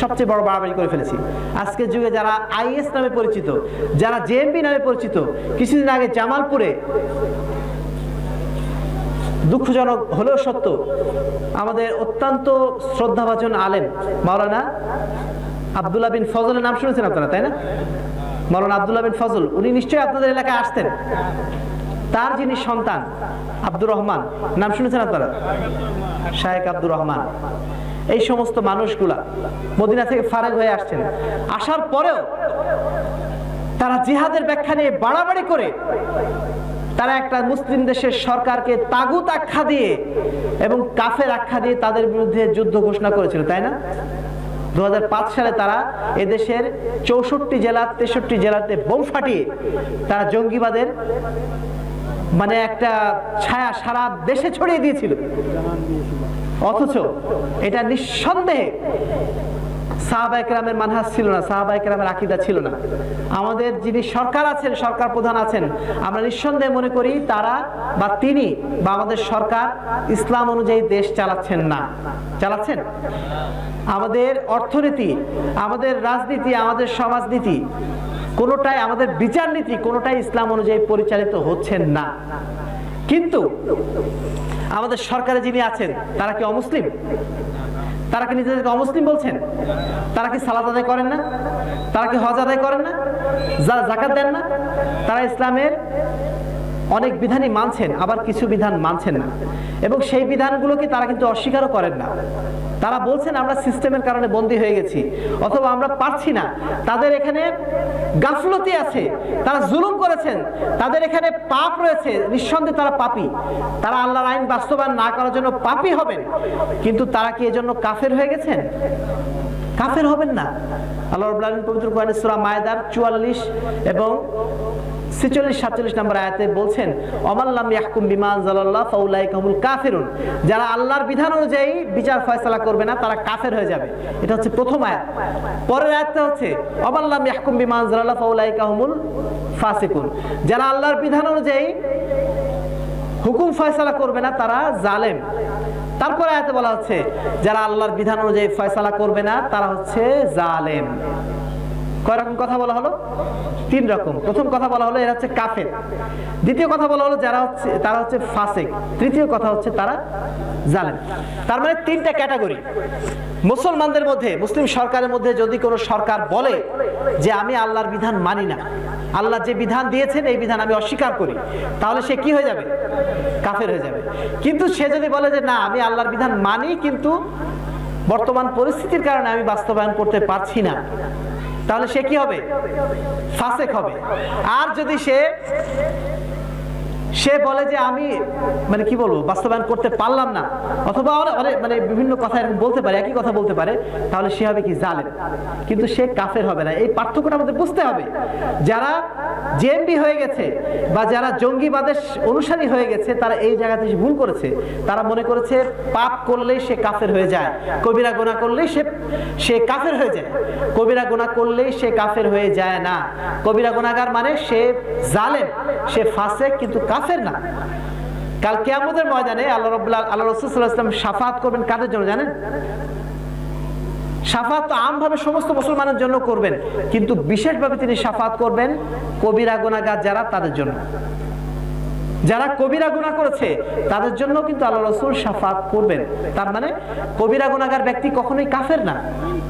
সবচেয়ে বড় বাড়াবাড়ি করে ফেলেছি। আজকের যুগে যারা আইএস নামে পরিচিত, যারা জেএমবি নামে পরিচিত, কিছুদিন আগে জামালপুরে, দুঃখজনক হলেও সত্য, আমাদের অত্যন্ত শ্রদ্ধাভাজন আলেম মাওলানা আব্দুল্লাহ বিন ফজলের নাম শুনেছেন আপনারা, তাই না? মাওলানা আব্দুল্লাহ বিন ফজল, উনি নিশ্চয়ই আপনাদের এলাকায় আসতেন। তার যিনি সন্তান আব্দুর রহমান, নাম শুনেছেন আপনারা? শায়েখ আব্দুর রহমান। এই সমস্ত মানুষগুলা মদিনা থেকে ফারেগ হয়ে আসছেন, আসার পরেও তারা জিহাদের ব্যাখ্যা নিয়ে বাড়াবাড়ি করে তারা একটা মুসলিম দেশের সরকারকে তাগুত আখ্যা দিয়ে এবং কাফের আখ্যা দিয়ে তাদের বিরুদ্ধে যুদ্ধ ঘোষণা করেছিল, তাই না? 2005 সালে তারা এদেশের 64 জেলা 63 জেলাতে বোম ফাটিয়ে তারা জঙ্গিবাদের মানে একটা ছায়া সারা দেশে ছড়িয়ে দিয়েছিল। অথচ এটা নিঃসন্দেহে সাহাবায়ে কেরামের মানহাজ ছিল না, সাহাবায়ে কেরামের আকীদা ছিল না। আমাদের যিনি সরকার আছেন, সরকার প্রধান আছেন, আমরা নিঃসন্দেহে মনে করি তারা বা তিনি বা আমাদের সরকার ইসলাম অনুযায়ী দেশ চালাচ্ছেন না। চালাচ্ছেন? আমাদের অর্থনীতি, আমাদের রাজনীতি, আমাদের সমাজনীতি কোনোটাই, আমাদের বিচার নীতি কোনোটাই ইসলাম অনুযায়ী পরিচালিত হচ্ছেন না। কিন্তু আমাদের সরকারে যিনি আছেন তারা কি অমুসলিম? তারা কি নিজেদেরকে অমুসলিম বলছেন? তারা কি সালাত আদায় করেন না? তারা কি হজ আদায় করেন না? যাকাত দেন না? তারা ইসলামের অনেক বিধানই মানছেন, আবার কিছু বিধান মানছেন না, এবং সেই বিধানগুলোকে তারা কিন্তু অস্বীকারও করেন না। তারা বলছেন আমরা সিস্টেমের কারণে বন্দী হয়ে গেছি, অথবা আমরা পারছি না। তাদের এখানে গাফলতি আছে, তারা জুলুম করেছেন, তাদের এখানে পাপ রয়েছে, নিঃসন্দেহে তারা পাপী। তারা আল্লাহর আইন বাস্তবায়ন না করার জন্য পাপী হবেন, কিন্তু তারা কি এজন্য কাফের হয়ে গেছেন? কাফের হবেন না। আল্লাহ রাব্বুল আলামিন পবিত্র কোরআনে সূরা মায়েদার 44 এবং 46-47 নম্বর আয়াতে বলছেন, অমাল্লাম ইয়াহকুম বিমা আনজালাল্লাহ ফাউলাইকা হুমুল কাফিরুন। যারা আল্লাহর বিধান অনুযায়ী বিচার ফয়সালা করবে না তারা কাফের হয়ে যাবে। এটা হচ্ছে প্রথম আয়াত। পরের আয়াতটা হচ্ছে অমাল্লাম ইয়াহকুম বিমা আনজালাল্লাহ ফাউলাইকা হুমুল ফাসিকুন। যারা আল্লাহর বিধান অনুযায়ী হুকুম ফয়সালা করবে না তারা জালেম। তারপরে আয়াতে বলা হচ্ছে যারা আল্লাহর বিধান অনুযায়ী ফয়সালা করবে না তারা হচ্ছে জালেম। কয় রকম কথা বলা হলো? 3 রকম। প্রথম কথা বলা হলো এরা হচ্ছে কাফের, দ্বিতীয় কথা বলা হলো তারা হচ্ছে ফাসিক, তৃতীয় কথা হচ্ছে তারা জালেম। তার মানে 3টা ক্যাটাগরি। মুসলমানদের মধ্যে, মুসলিম সরকারের মধ্যে যদি কোনো সরকার বলে যে আমি আল্লাহর বিধান মানি না, আল্লাহ যে বিধান দিয়েছেন এই বিধান আমি অস্বীকার করি, তাহলে সে কি হয়ে যাবে? কাফের হয়ে যাবে। কিন্তু সে যদি বলে যে না আমি আল্লাহর বিধান মানি কিন্তু বর্তমান পরিস্থিতির কারণে আমি বাস্তবায়ন করতে পারছি না, তাহলে সে কি হবে? ফাসেক হবে। আর যদি সে বলে যে আমি মানে কি বলবো বাস্তবায়ন করতে পারলাম না, অথবা মানে বিভিন্ন কথা এরকম বলতে পারে, একই কথা বলতে পারে, তাহলে সে হবে কি? জালেম। কিন্তু সে কাফের হবে না। এই পার্থক্যটা আমাদের বুঝতে হবে। যারা জেএমবি হয়ে গেছে বা যারা জঙ্গিবাদের অনুসারী হয়ে গেছে তারা এই জায়গাতে ভুল করেছে। তারা মনে করেছে পাপ করলেই সে কাফের হয়ে যায়, কবিরা গুনাহ করলেই সে কাফের হয়ে যায়। কবিরা গুনাহ করলেই সে কাফের হয়ে যায় না। কবিরা গুনাহগার মানে সে জালেম, সে ফাসেক, কিন্তু কাফের না। কাল কিয়ামতের ময়দানে আল্লাহ রাসূল সাল্লাল্লাহু আলাইহি ওয়াসাল্লাম শাফাআত করবেন কাদের জন্য জানেন? শাফাআত তো আমভাবে সমস্ত মুসলমানের জন্য করবেন, কিন্তু বিশেষভাবে তিনি শাফাআত করবেন কবিরা গুনাহগার যারা তাদের জন্য। যারা কবিরা গুনাহ করেছে তাদের জন্য কিন্তু আল্লাহ রাসূল শাফাআত করবেন। তার মানে কবিরা গুনাহগার ব্যক্তি কখনোই কাফের না।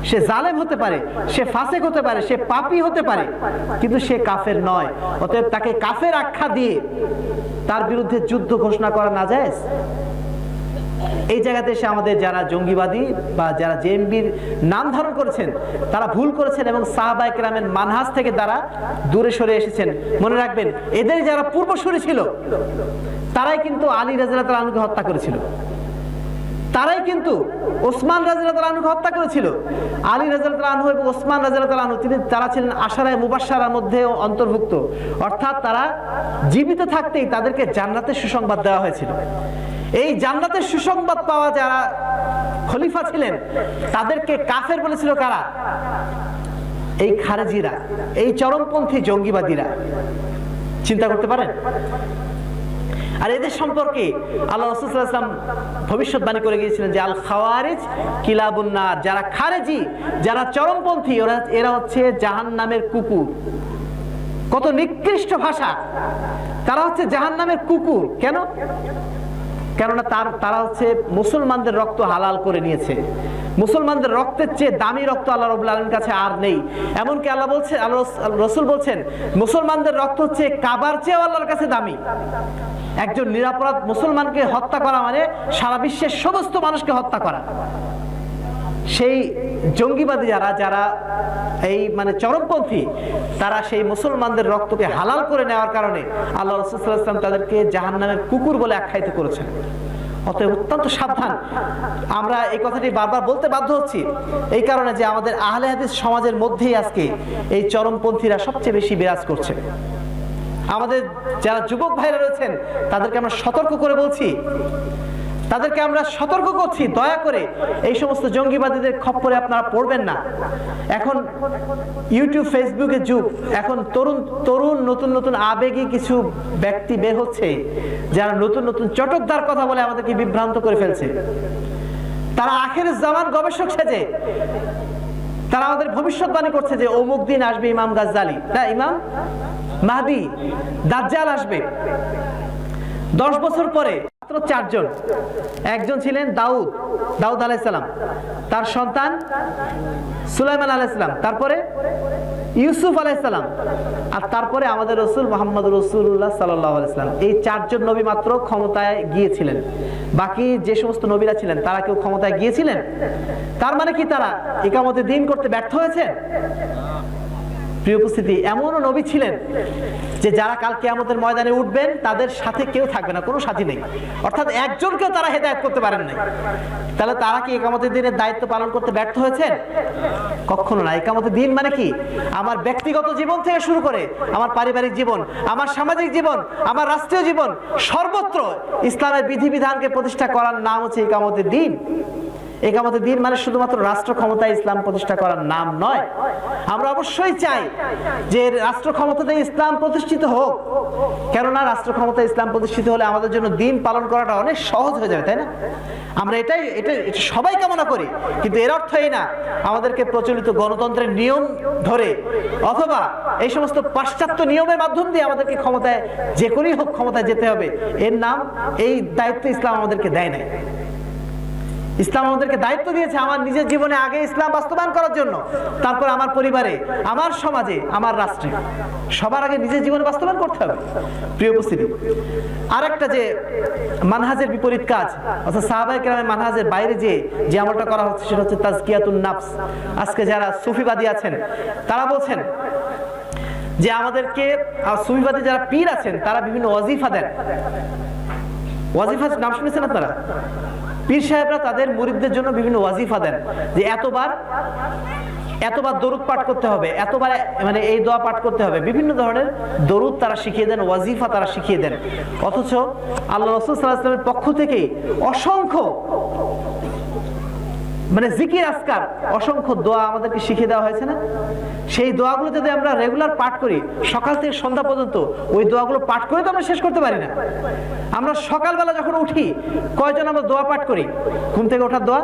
সে জালেম হতে পারে, সে ফাসিক হতে পারে, সে পাপী হতে পারে, কিন্তু সে কাফের নয়। অতএব তাকে কাফের আখ্যা দিয়ে তার বিরুদ্ধে যুদ্ধ ঘোষণা করা নাজায়েজ। এই জায়গাতে এসে আমাদের যারা জঙ্গিবাদী বা যারা জেএমবির নাম ধারণ করেছেন তারা ভুল করেছেন এবং সাহাবায়ে কেরামের মানহাজ থেকে তারা দূরে সরে এসেছেন। মনে রাখবেন, এদের যারা পূর্বসূরি ছিল তারাই কিন্তু আলী রাদিয়াল্লাহু আনহুকে হত্যা করেছিল, তারাই কিন্তু ওসমান রাদিয়াল্লাহু আনহুকে হত্যা করেছিল। আলী রাদিয়াল্লাহু আনহু এবং ওসমান রাদিয়াল্লাহু আনহু তারা ছিলেন আশারায়ে মুবাশশারার মধ্যে অন্তর্ভুক্ত, অর্থাৎ তারা জীবিত থাকতেই তাদেরকে জান্নাতের সুসংবাদ দেওয়া হয়েছিল। এই জান্নাতের সুসংবাদ পাওয়া যারা খলিফা ছিলেন তাদেরকে কাফের বলেছিল কারা? এই খারেজিরা, এই চরমপন্থী জঙ্গিবাদীরা। চিন্তা করতে পারেন? আর এদের সম্পর্কে আল্লাহ রাসূল সাল্লাল্লাহু আলাইহি ওয়াসাল্লাম ভবিষ্যৎবাণী করে গিয়েছিলেন যে আল খাওয়ারিজ কিলাবুন নার, যারা খারেজি, যারা চরমপন্থী, এরা হচ্ছে জাহান্নামের কুকুর। কত নিকৃষ্ট ভাষা! তারা হচ্ছে জাহান্নামের কুকুর। কেন? কেননা তারা হচ্ছে মুসলমানদের রক্ত হালাল করে নিয়েছে। মুসলমানদের রক্তের চেয়ে দামি রক্ত আল্লাহ রাব্বুল আলামিনের কাছে আর নেই। এমনকি আল্লাহ বলছেন, রাসূল বলছেন, মুসলমানদের রক্ত হচ্ছে কাবার চেয়েও আল্লাহর কাছে দামি। একজন নিরপরাধ মুসলমানকে হত্যা করা মানে সারা বিশ্বের সমস্ত মানুষকে হত্যা করা। সেই জঙ্গিবাদী যারা এই মানে চরমপন্থী, তারা সেই মুসলমানদের রক্তকে হালাল করে নেওয়ার কারণে আল্লাহ রাসূল সাল্লাল্লাহু আলাইহি ওয়াসাল্লাম তাদেরকে জাহান্নামের কুকুর বলে আখ্যায়িত করেছেন। অতএব অত্যন্ত সাবধান। আমরা এই কথাটি বারবার বলতে বাধ্য হচ্ছি এই কারণে যে আমাদের আহলে হাদিস সমাজের মধ্যেই আজকে এই চরমপন্থীরা সবচেয়ে বেশি বিরাজ করছে। আমাদের যারা যুবক ভাইরা রয়েছেন তাদেরকে আমরা সতর্ক করে বলছি, তাদেরকে আমরা সতর্ক করছি, দয়া করে এই সমস্ত জঙ্গিবাদীদের খপ্পরে আপনারা পড়বেন না। এখন ইউটিউব ফেসবুকের যুগ, এখন তরুণ নতুন নতুন আবেগী কিছু ব্যক্তি বের হচ্ছে যারা নতুন নতুন চটকদার কথা বলে আমাদেরকে বিভ্রান্ত করে ফেলছে। তারা আখিরের জামান গবেষক সেজে তারা আমাদের ভবিষ্যৎবাণী করছে যে অমুক দিন আসবে ইমাম গাজ্জালি, না ইমাম মাহদী, দাজ্জাল আসবে 10 বছর পরে। মাত্র 4 জন। একজন ছিলেন দাউদ আলাইহিস সালাম, তার সন্তান সুলাইমান আলাইহিস সালাম, তারপরে ইউসুফ আলাইহিস সালাম, আর তারপরে আমাদের রাসূল মুহাম্মদ রাসূলুল্লাহ সাল্লাল্লাহু আলাইহি ওয়াসাল্লাম। এই 4 জন নবী মাত্র ক্ষমতায় গিয়েছিলেন। বাকি যে সমস্ত নবীরা ছিলেন তারা কেউ ক্ষমতায় গিয়েছিলেন? তার মানে কি তারা ইকামতে দ্বীন করতে ব্যর্থ হয়েছে? প্রিয় উপস্থিতি, এমনও নবী ছিলেন যে যারা কাল কিয়ামতের ময়দানে উঠবেন তাদের সাথে কেউ থাকবে না, কোনো সাথী নেই, অর্থাৎ একজনকেও তারা হেদায়েত করতে পারেন নাই। তাহলে তারা কি ইকামতের দিনের দায়িত্ব পালন করতে ব্যর্থ হয়েছেন? কখনো না। ইকামতের দিন মানে কি? আমার ব্যক্তিগত জীবন থেকে শুরু করে আমার পারিবারিক জীবন, আমার সামাজিক জীবন, আমার রাষ্ট্রীয় জীবন, সর্বত্র ইসলামের বিধিবিধানকে প্রতিষ্ঠা করার নাম হচ্ছে ইকামতের দিন। ইকামতের দিন মানে শুধুমাত্র রাষ্ট্র ক্ষমতায় ইসলাম প্রতিষ্ঠা করার নাম নয়। আমরা অবশ্যই চাই যে রাষ্ট্র ক্ষমতাতে ইসলাম প্রতিষ্ঠিত হোক, কেননা রাষ্ট্র ক্ষমতায় ইসলাম প্রতিষ্ঠিত হলে আমাদের জন্য দিন পালন করাটা অনেক সহজ হয়ে যাবে, তাই না? আমরা এটা সবাই কামনা করি, কিন্তু এর অর্থ এই না আমাদেরকে প্রচলিত গণতন্ত্রের নিয়ম ধরে অথবা এই সমস্ত পাশ্চাত্য নিয়মের মাধ্যম দিয়ে আমাদেরকে ক্ষমতায় যে করেই হোক ক্ষমতায় যেতে হবে। এর নাম, এই দায়িত্ব ইসলাম আমাদেরকে দেয় নাই। ইসলাম আমাদেরকে দায়িত্ব দিয়েছে আমার নিজের জীবনে আগে ইসলাম বাস্তবায়ন করার জন্য, তারপর আমার পরিবারে, আমার সমাজে, আমার রাষ্ট্রে, সবার আগে নিজের জীবনে বাস্তবায়ন করতে হবে। প্রিয় উপস্থিতি, আরেকটা যে মানহাজের বিপরীত কাজ, অর্থাৎ সাহাবায়ে কেরামের মানহাজের বাইরে যে আমলটা করা হচ্ছে সেটা হচ্ছে তাজকিয়াতুন নাফস। আজকে যারা সুফিবাদী আছেন তারা বলছেন যে আমাদেরকে, সুফিবাদী যারা পীর আছেন তারা বিভিন্ন ওয়াজিফা দেন। ওয়াজিফার নাম শুনেছেন আপনারা? পীর সাহেবরা তাদের মুরিদদের জন্য বিভিন্ন ওয়াজিফা দেন যে এতবার দরুদ পাঠ করতে হবে, এতবার মানে এই দোয়া পাঠ করতে হবে, বিভিন্ন ধরনের দরুদ তারা শিখিয়ে দেন, ওয়াজিফা তারা শিখিয়ে দেন। অথচ আল্লাহ রাসূল সাল্লাল্লাহু আলাইহি ওয়াসাল্লামের পক্ষ থেকে অসংখ্য মানে জিকির আজকার অসংখ্য দোয়া আমাদেরকে শিখিয়ে দেওয়া হয়েছে না? সেই দোয়াগুলো যদি আমরা রেগুলার পাঠ করি সকাল থেকে সন্ধ্যা পর্যন্ত, ওই দোয়াগুলো পাঠ করে তো আমরা শেষ করতে পারি না। আমরা সকালবেলা যখন উঠি কয়জন আমরা দোয়া পাঠ করি? ঘুম থেকে ওঠার দোয়া,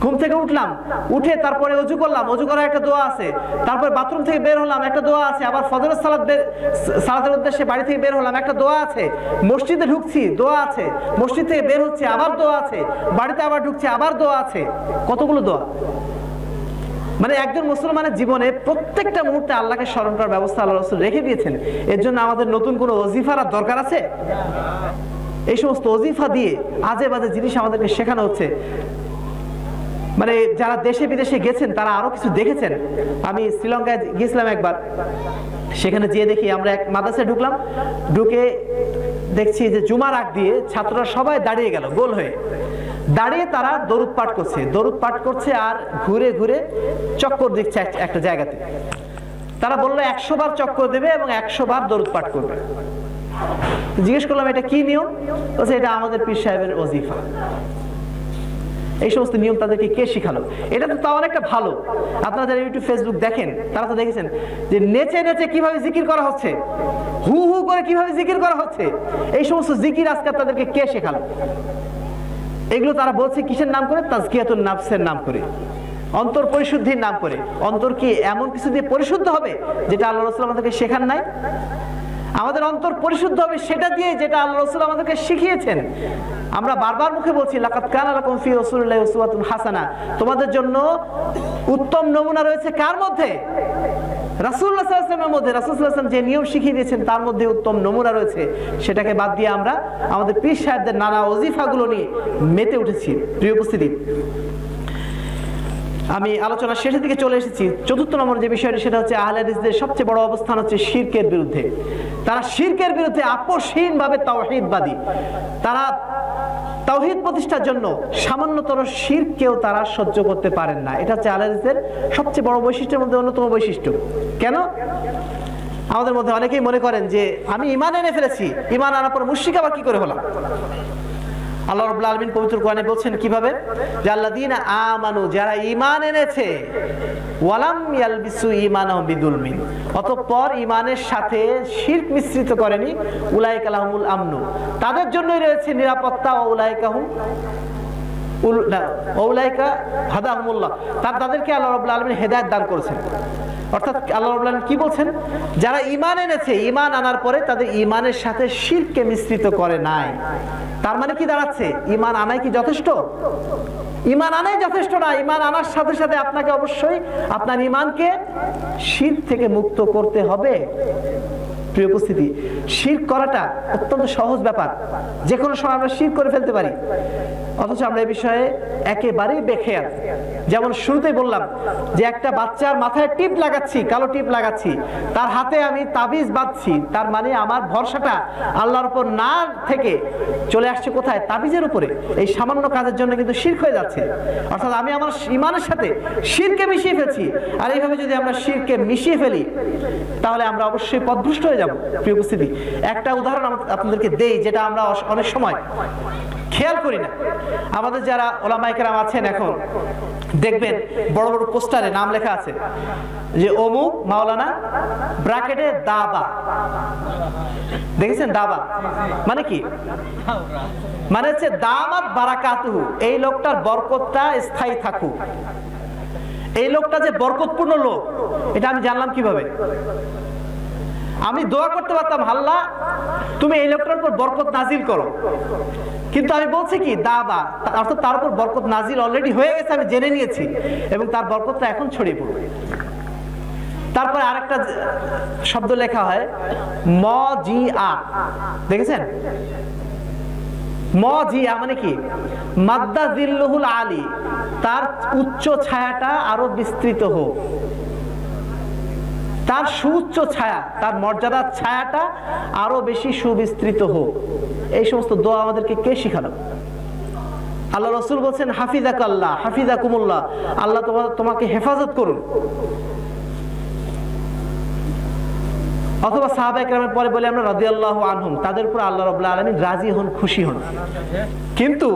ঘুম থেকে উঠলাম, উঠে তারপরে অজু করলাম, অজু করার একটা দোয়া আছে, তারপর বাথরুম থেকে বের হলাম একটা দোয়া আছে, আবার ফজরের সালাতের উদ্দেশ্যে বাড়ি থেকে বের হলাম একটা দোয়া আছে, মসজিদে ঢুকছি দোয়া আছে, মসজিদ থেকে বের হচ্ছে আবার দোয়া আছে, বাড়িতে আবার ঢুকছে আবার দোয়া আছে। কতগুলো দোয়া! মানে একজন মুসলমানের জীবনে প্রত্যেকটা মুহূর্তে আল্লাহকে স্মরণ করার ব্যবস্থা আল্লাহ রাসূল রেখে দিয়েছেন। এর জন্য আমাদের নতুন কোনো ওজিফার দরকার আছে? এই সমস্ত ওজিফা দিয়ে আজে বাজে জিনিস আমাদেরকে শেখানো হচ্ছে। মানে যারা দেশে বিদেশে গেছেন তারা আরো কিছু দেখেছেন। আমি শ্রীলঙ্কায় গিয়েছিলাম একবার, সেখানে যেয়ে দেখি আমরা এক মাদ্রাসায় ঢুকলাম, ঢুকে দেখছি যে জুমার আগ দিয়ে ছাত্ররা সবাই দাঁড়িয়ে গেল গোল হয়ে, দাঁড়িয়ে তারা দরুদ পাঠ করছে আর ঘুরে ঘুরে চক্কর দিচ্ছে একটা জায়গাতে। তারা বললো 100 বার চক্কর দেবে এবং 100 বার দরুদ পাঠ করবে। জিজ্ঞেস করলাম এটা কি নিয়ম? বলছে এটা আমাদের পীর সাহেবের ওজিফা। এই সমস্ত নিয়ম তাদেরকে কে শিখালো? এটা তো তাও অনেকটা ভালো। আপনারা যারা ইউটিউব ফেসবুক দেখেন তারা তো দেখেছেন যে নেচে নেচে কিভাবে জিকির করা হচ্ছে, হু হু করে কিভাবে জিকির করা হচ্ছে। এই সমস্ত জিকির আজকাল তাদেরকে কে শেখালো? এগুলো তারা বলছে কিসের নাম করে? তাজকিয়াতুন নাফসের নাম করে, অন্তর পরিশুদ্ধির নাম করে। অন্তর কি এমন কিছু দিয়ে পরিশুদ্ধ হবে যেটা আল্লাহ রাসূল আমাদেরকে শেখান নাই? আমাদের অন্তর পরিশুদ্ধ হবে সেটা দিয়ে যেটা আল্লাহ রাসূল আমাদেরকে শিখিয়েছেন। আমরা বারবার মুখে বলছি লাকাদ কানা লাকুম ফি রাসূলিল্লাহি উসওয়াতুন হাসানাহ, তোমাদের জন্য উত্তম নমুনা রয়েছে কার মধ্যে? রাসূলুল্লাহ সাল্লাল্লাহু আলাইহি ওয়াসাল্লামের মধ্যে। রাসূল সাল্লাল্লাহু আলাইহি ওয়াসাল্লাম যে নিয়ম শিখিয়ে দিয়েছেন তার মধ্যে উত্তম নমুনা রয়েছে। সেটাকে বাদ দিয়ে আমরা আমাদের পীর সাহেবদের নানা ওজিফাগুলো নিয়ে মেতে উঠেছি। প্রিয় উপস্থিতি, আমি আলোচনা শেষের দিকে চলে এসেছি। ৪র্থ নম্বর যে বিষয়টি সেটা হচ্ছে আহলে হাদিসদের সবচেয়ে বড় অবস্থান হচ্ছে শিরকের বিরুদ্ধে। তারা শিরকের বিরুদ্ধে আপোষহীনভাবে তাওহীদবাদী। তারা তাওহীদ প্রতিষ্ঠার জন্য সামান্যতর শিরককেও তারা সহ্য করতে পারেন না। এটা হচ্ছে আহলে হাদিসদের সবচেয়ে বড় বৈশিষ্ট্যের মধ্যে অন্যতম বৈশিষ্ট্য। কেন? আমাদের মধ্যে অনেকেই মনে করেন যে আমি ঈমান এনে ফেলেছি, ঈমান আনার পর মুশরিক আবার কি করে হলাম? আল্লাহ রাব্বুল আলামিন পবিত্র কোরআনে বলছেন কিভাবে? যে আল্লাযীনা আমানু, যারা ঈমান এনেছে, ওয়ালাম ইয়ালবিসু ঈমানাহুম বিযুলমিন, অতঃপর ঈমানের সাথে শিরক মিশ্রিত করেনি, উলাইকা লাহুমুল আমনু, তাদের জন্যই রয়েছে নিরাপত্তা, উলাইকা হুম উলাইকা হাদাহুমুল্লাহ, তাদেরকে আল্লাহ রাব্বুল আলামিন হেদায়েত দান করেছেন। অর্থাৎ আল্লাহ রাব্বুল আলামিন কি বলছেন? যারা ঈমান এনেছে, ঈমান আনার পরে তাদের ঈমানের সাথে শিরককে মিশ্রিত করে নাই। তার মানে কি দাঁড়াচ্ছে? ঈমান আনাই কি যথেষ্ট? ঈমান আনাই যথেষ্ট না। ঈমান আনার সাথে সাথে আপনাকে অবশ্যই আপনার ঈমানকে শিরক থেকে মুক্ত করতে হবে। প্রিয় উপস্থিতি, শিরক করাটা অত্যন্ত সহজ ব্যাপার। যে কোনো সময় আমরা শিরক করে ফেলতে পারি, অথচ আমরা এই বিষয়ে একেবারেই বেখেয়াল। যেমন শুরুতেই বললাম যে একটা বাচ্চার মাথায় টিপ লাগাচ্ছি, কালো টিপ লাগাচ্ছি, তার হাতে আমি তাবিজ বাঁধছি, তার মানে আমার ভরসাটা আল্লাহর উপর না থেকে চলে আসছে কোথায়? তাবিজের উপরে। এই সামান্য কাজের জন্য কিন্তু শিরক হয়ে যাচ্ছে। অর্থাৎ আমি আমার ঈমানের সাথে শিরকে মিশিয়ে ফেলছি। আর এইভাবে যদি আমরা শিরকে মিশিয়ে ফেলি তাহলে আমরা অবশ্যই পথভ্রষ্ট হয়ে যাব। প্রিয় উপস্থিতি, একটা উদাহরণ আপনাদেরকে দেই যেটা আমরা অনেক সময় খেয়াল করি না। আমাদের যারা ওলামায়ে কেরাম আছেন, এখন দেখবেন বড় বড় পোস্টারে নাম লেখা আছে যে অমুক মাওলানা ব্র্যাকেটে দাবা। দেখেছেন দাবা মানে কি? মানে হচ্ছে দামাত বারাকাতুহু, এই লোকটার বরকতটা স্থায়ী থাকুক। এই লোকটা যে বরকতপূর্ণ লোক এটা আমি জানলাম কিভাবে? আমি দোয়া করতে পারতাম, আল্লাহ তুমি এই লোকটার উপর বরকত নাজিল করো, কিন্তু আমি বলছি কি দাবা, অর্থাৎ তার উপর বরকত নাজিল অলরেডি হয়ে গেছে, আমি জেনে নিয়েছি এবং তার বরকতটা এখন ছড়িয়ে পড়বে। তারপরে আরেকটা শব্দ লেখা হয় মজিআ, দেখেছেন? মজিআ মানে কি? মাদ্দা জিল্লুহুল আলী, তার উচ্চ ছায়াটা আরো বিস্তৃত হোক, তার সুউচ্চ ছায়া, তার মর্যাদার ছায়াটা আরো বেশি সুবিস্তৃত হোক। এই সমস্ত দোয়া আমাদেরকে কে শিখালো? আল্লাহ রাসূল বলছেন হাফিজাকাল্লাহ হাফিজাকুমুল্লাহ, আল্লাহ তোমাকে হেফাজত করুন। অথবা সাহাবায়ে কেরামের পরে বলে আমরা রাদিয়াল্লাহু আনহুম, তাদের উপর আল্লাহ রাব্বুল আলামিন রাজি হন, খুশি হন। কিন্তু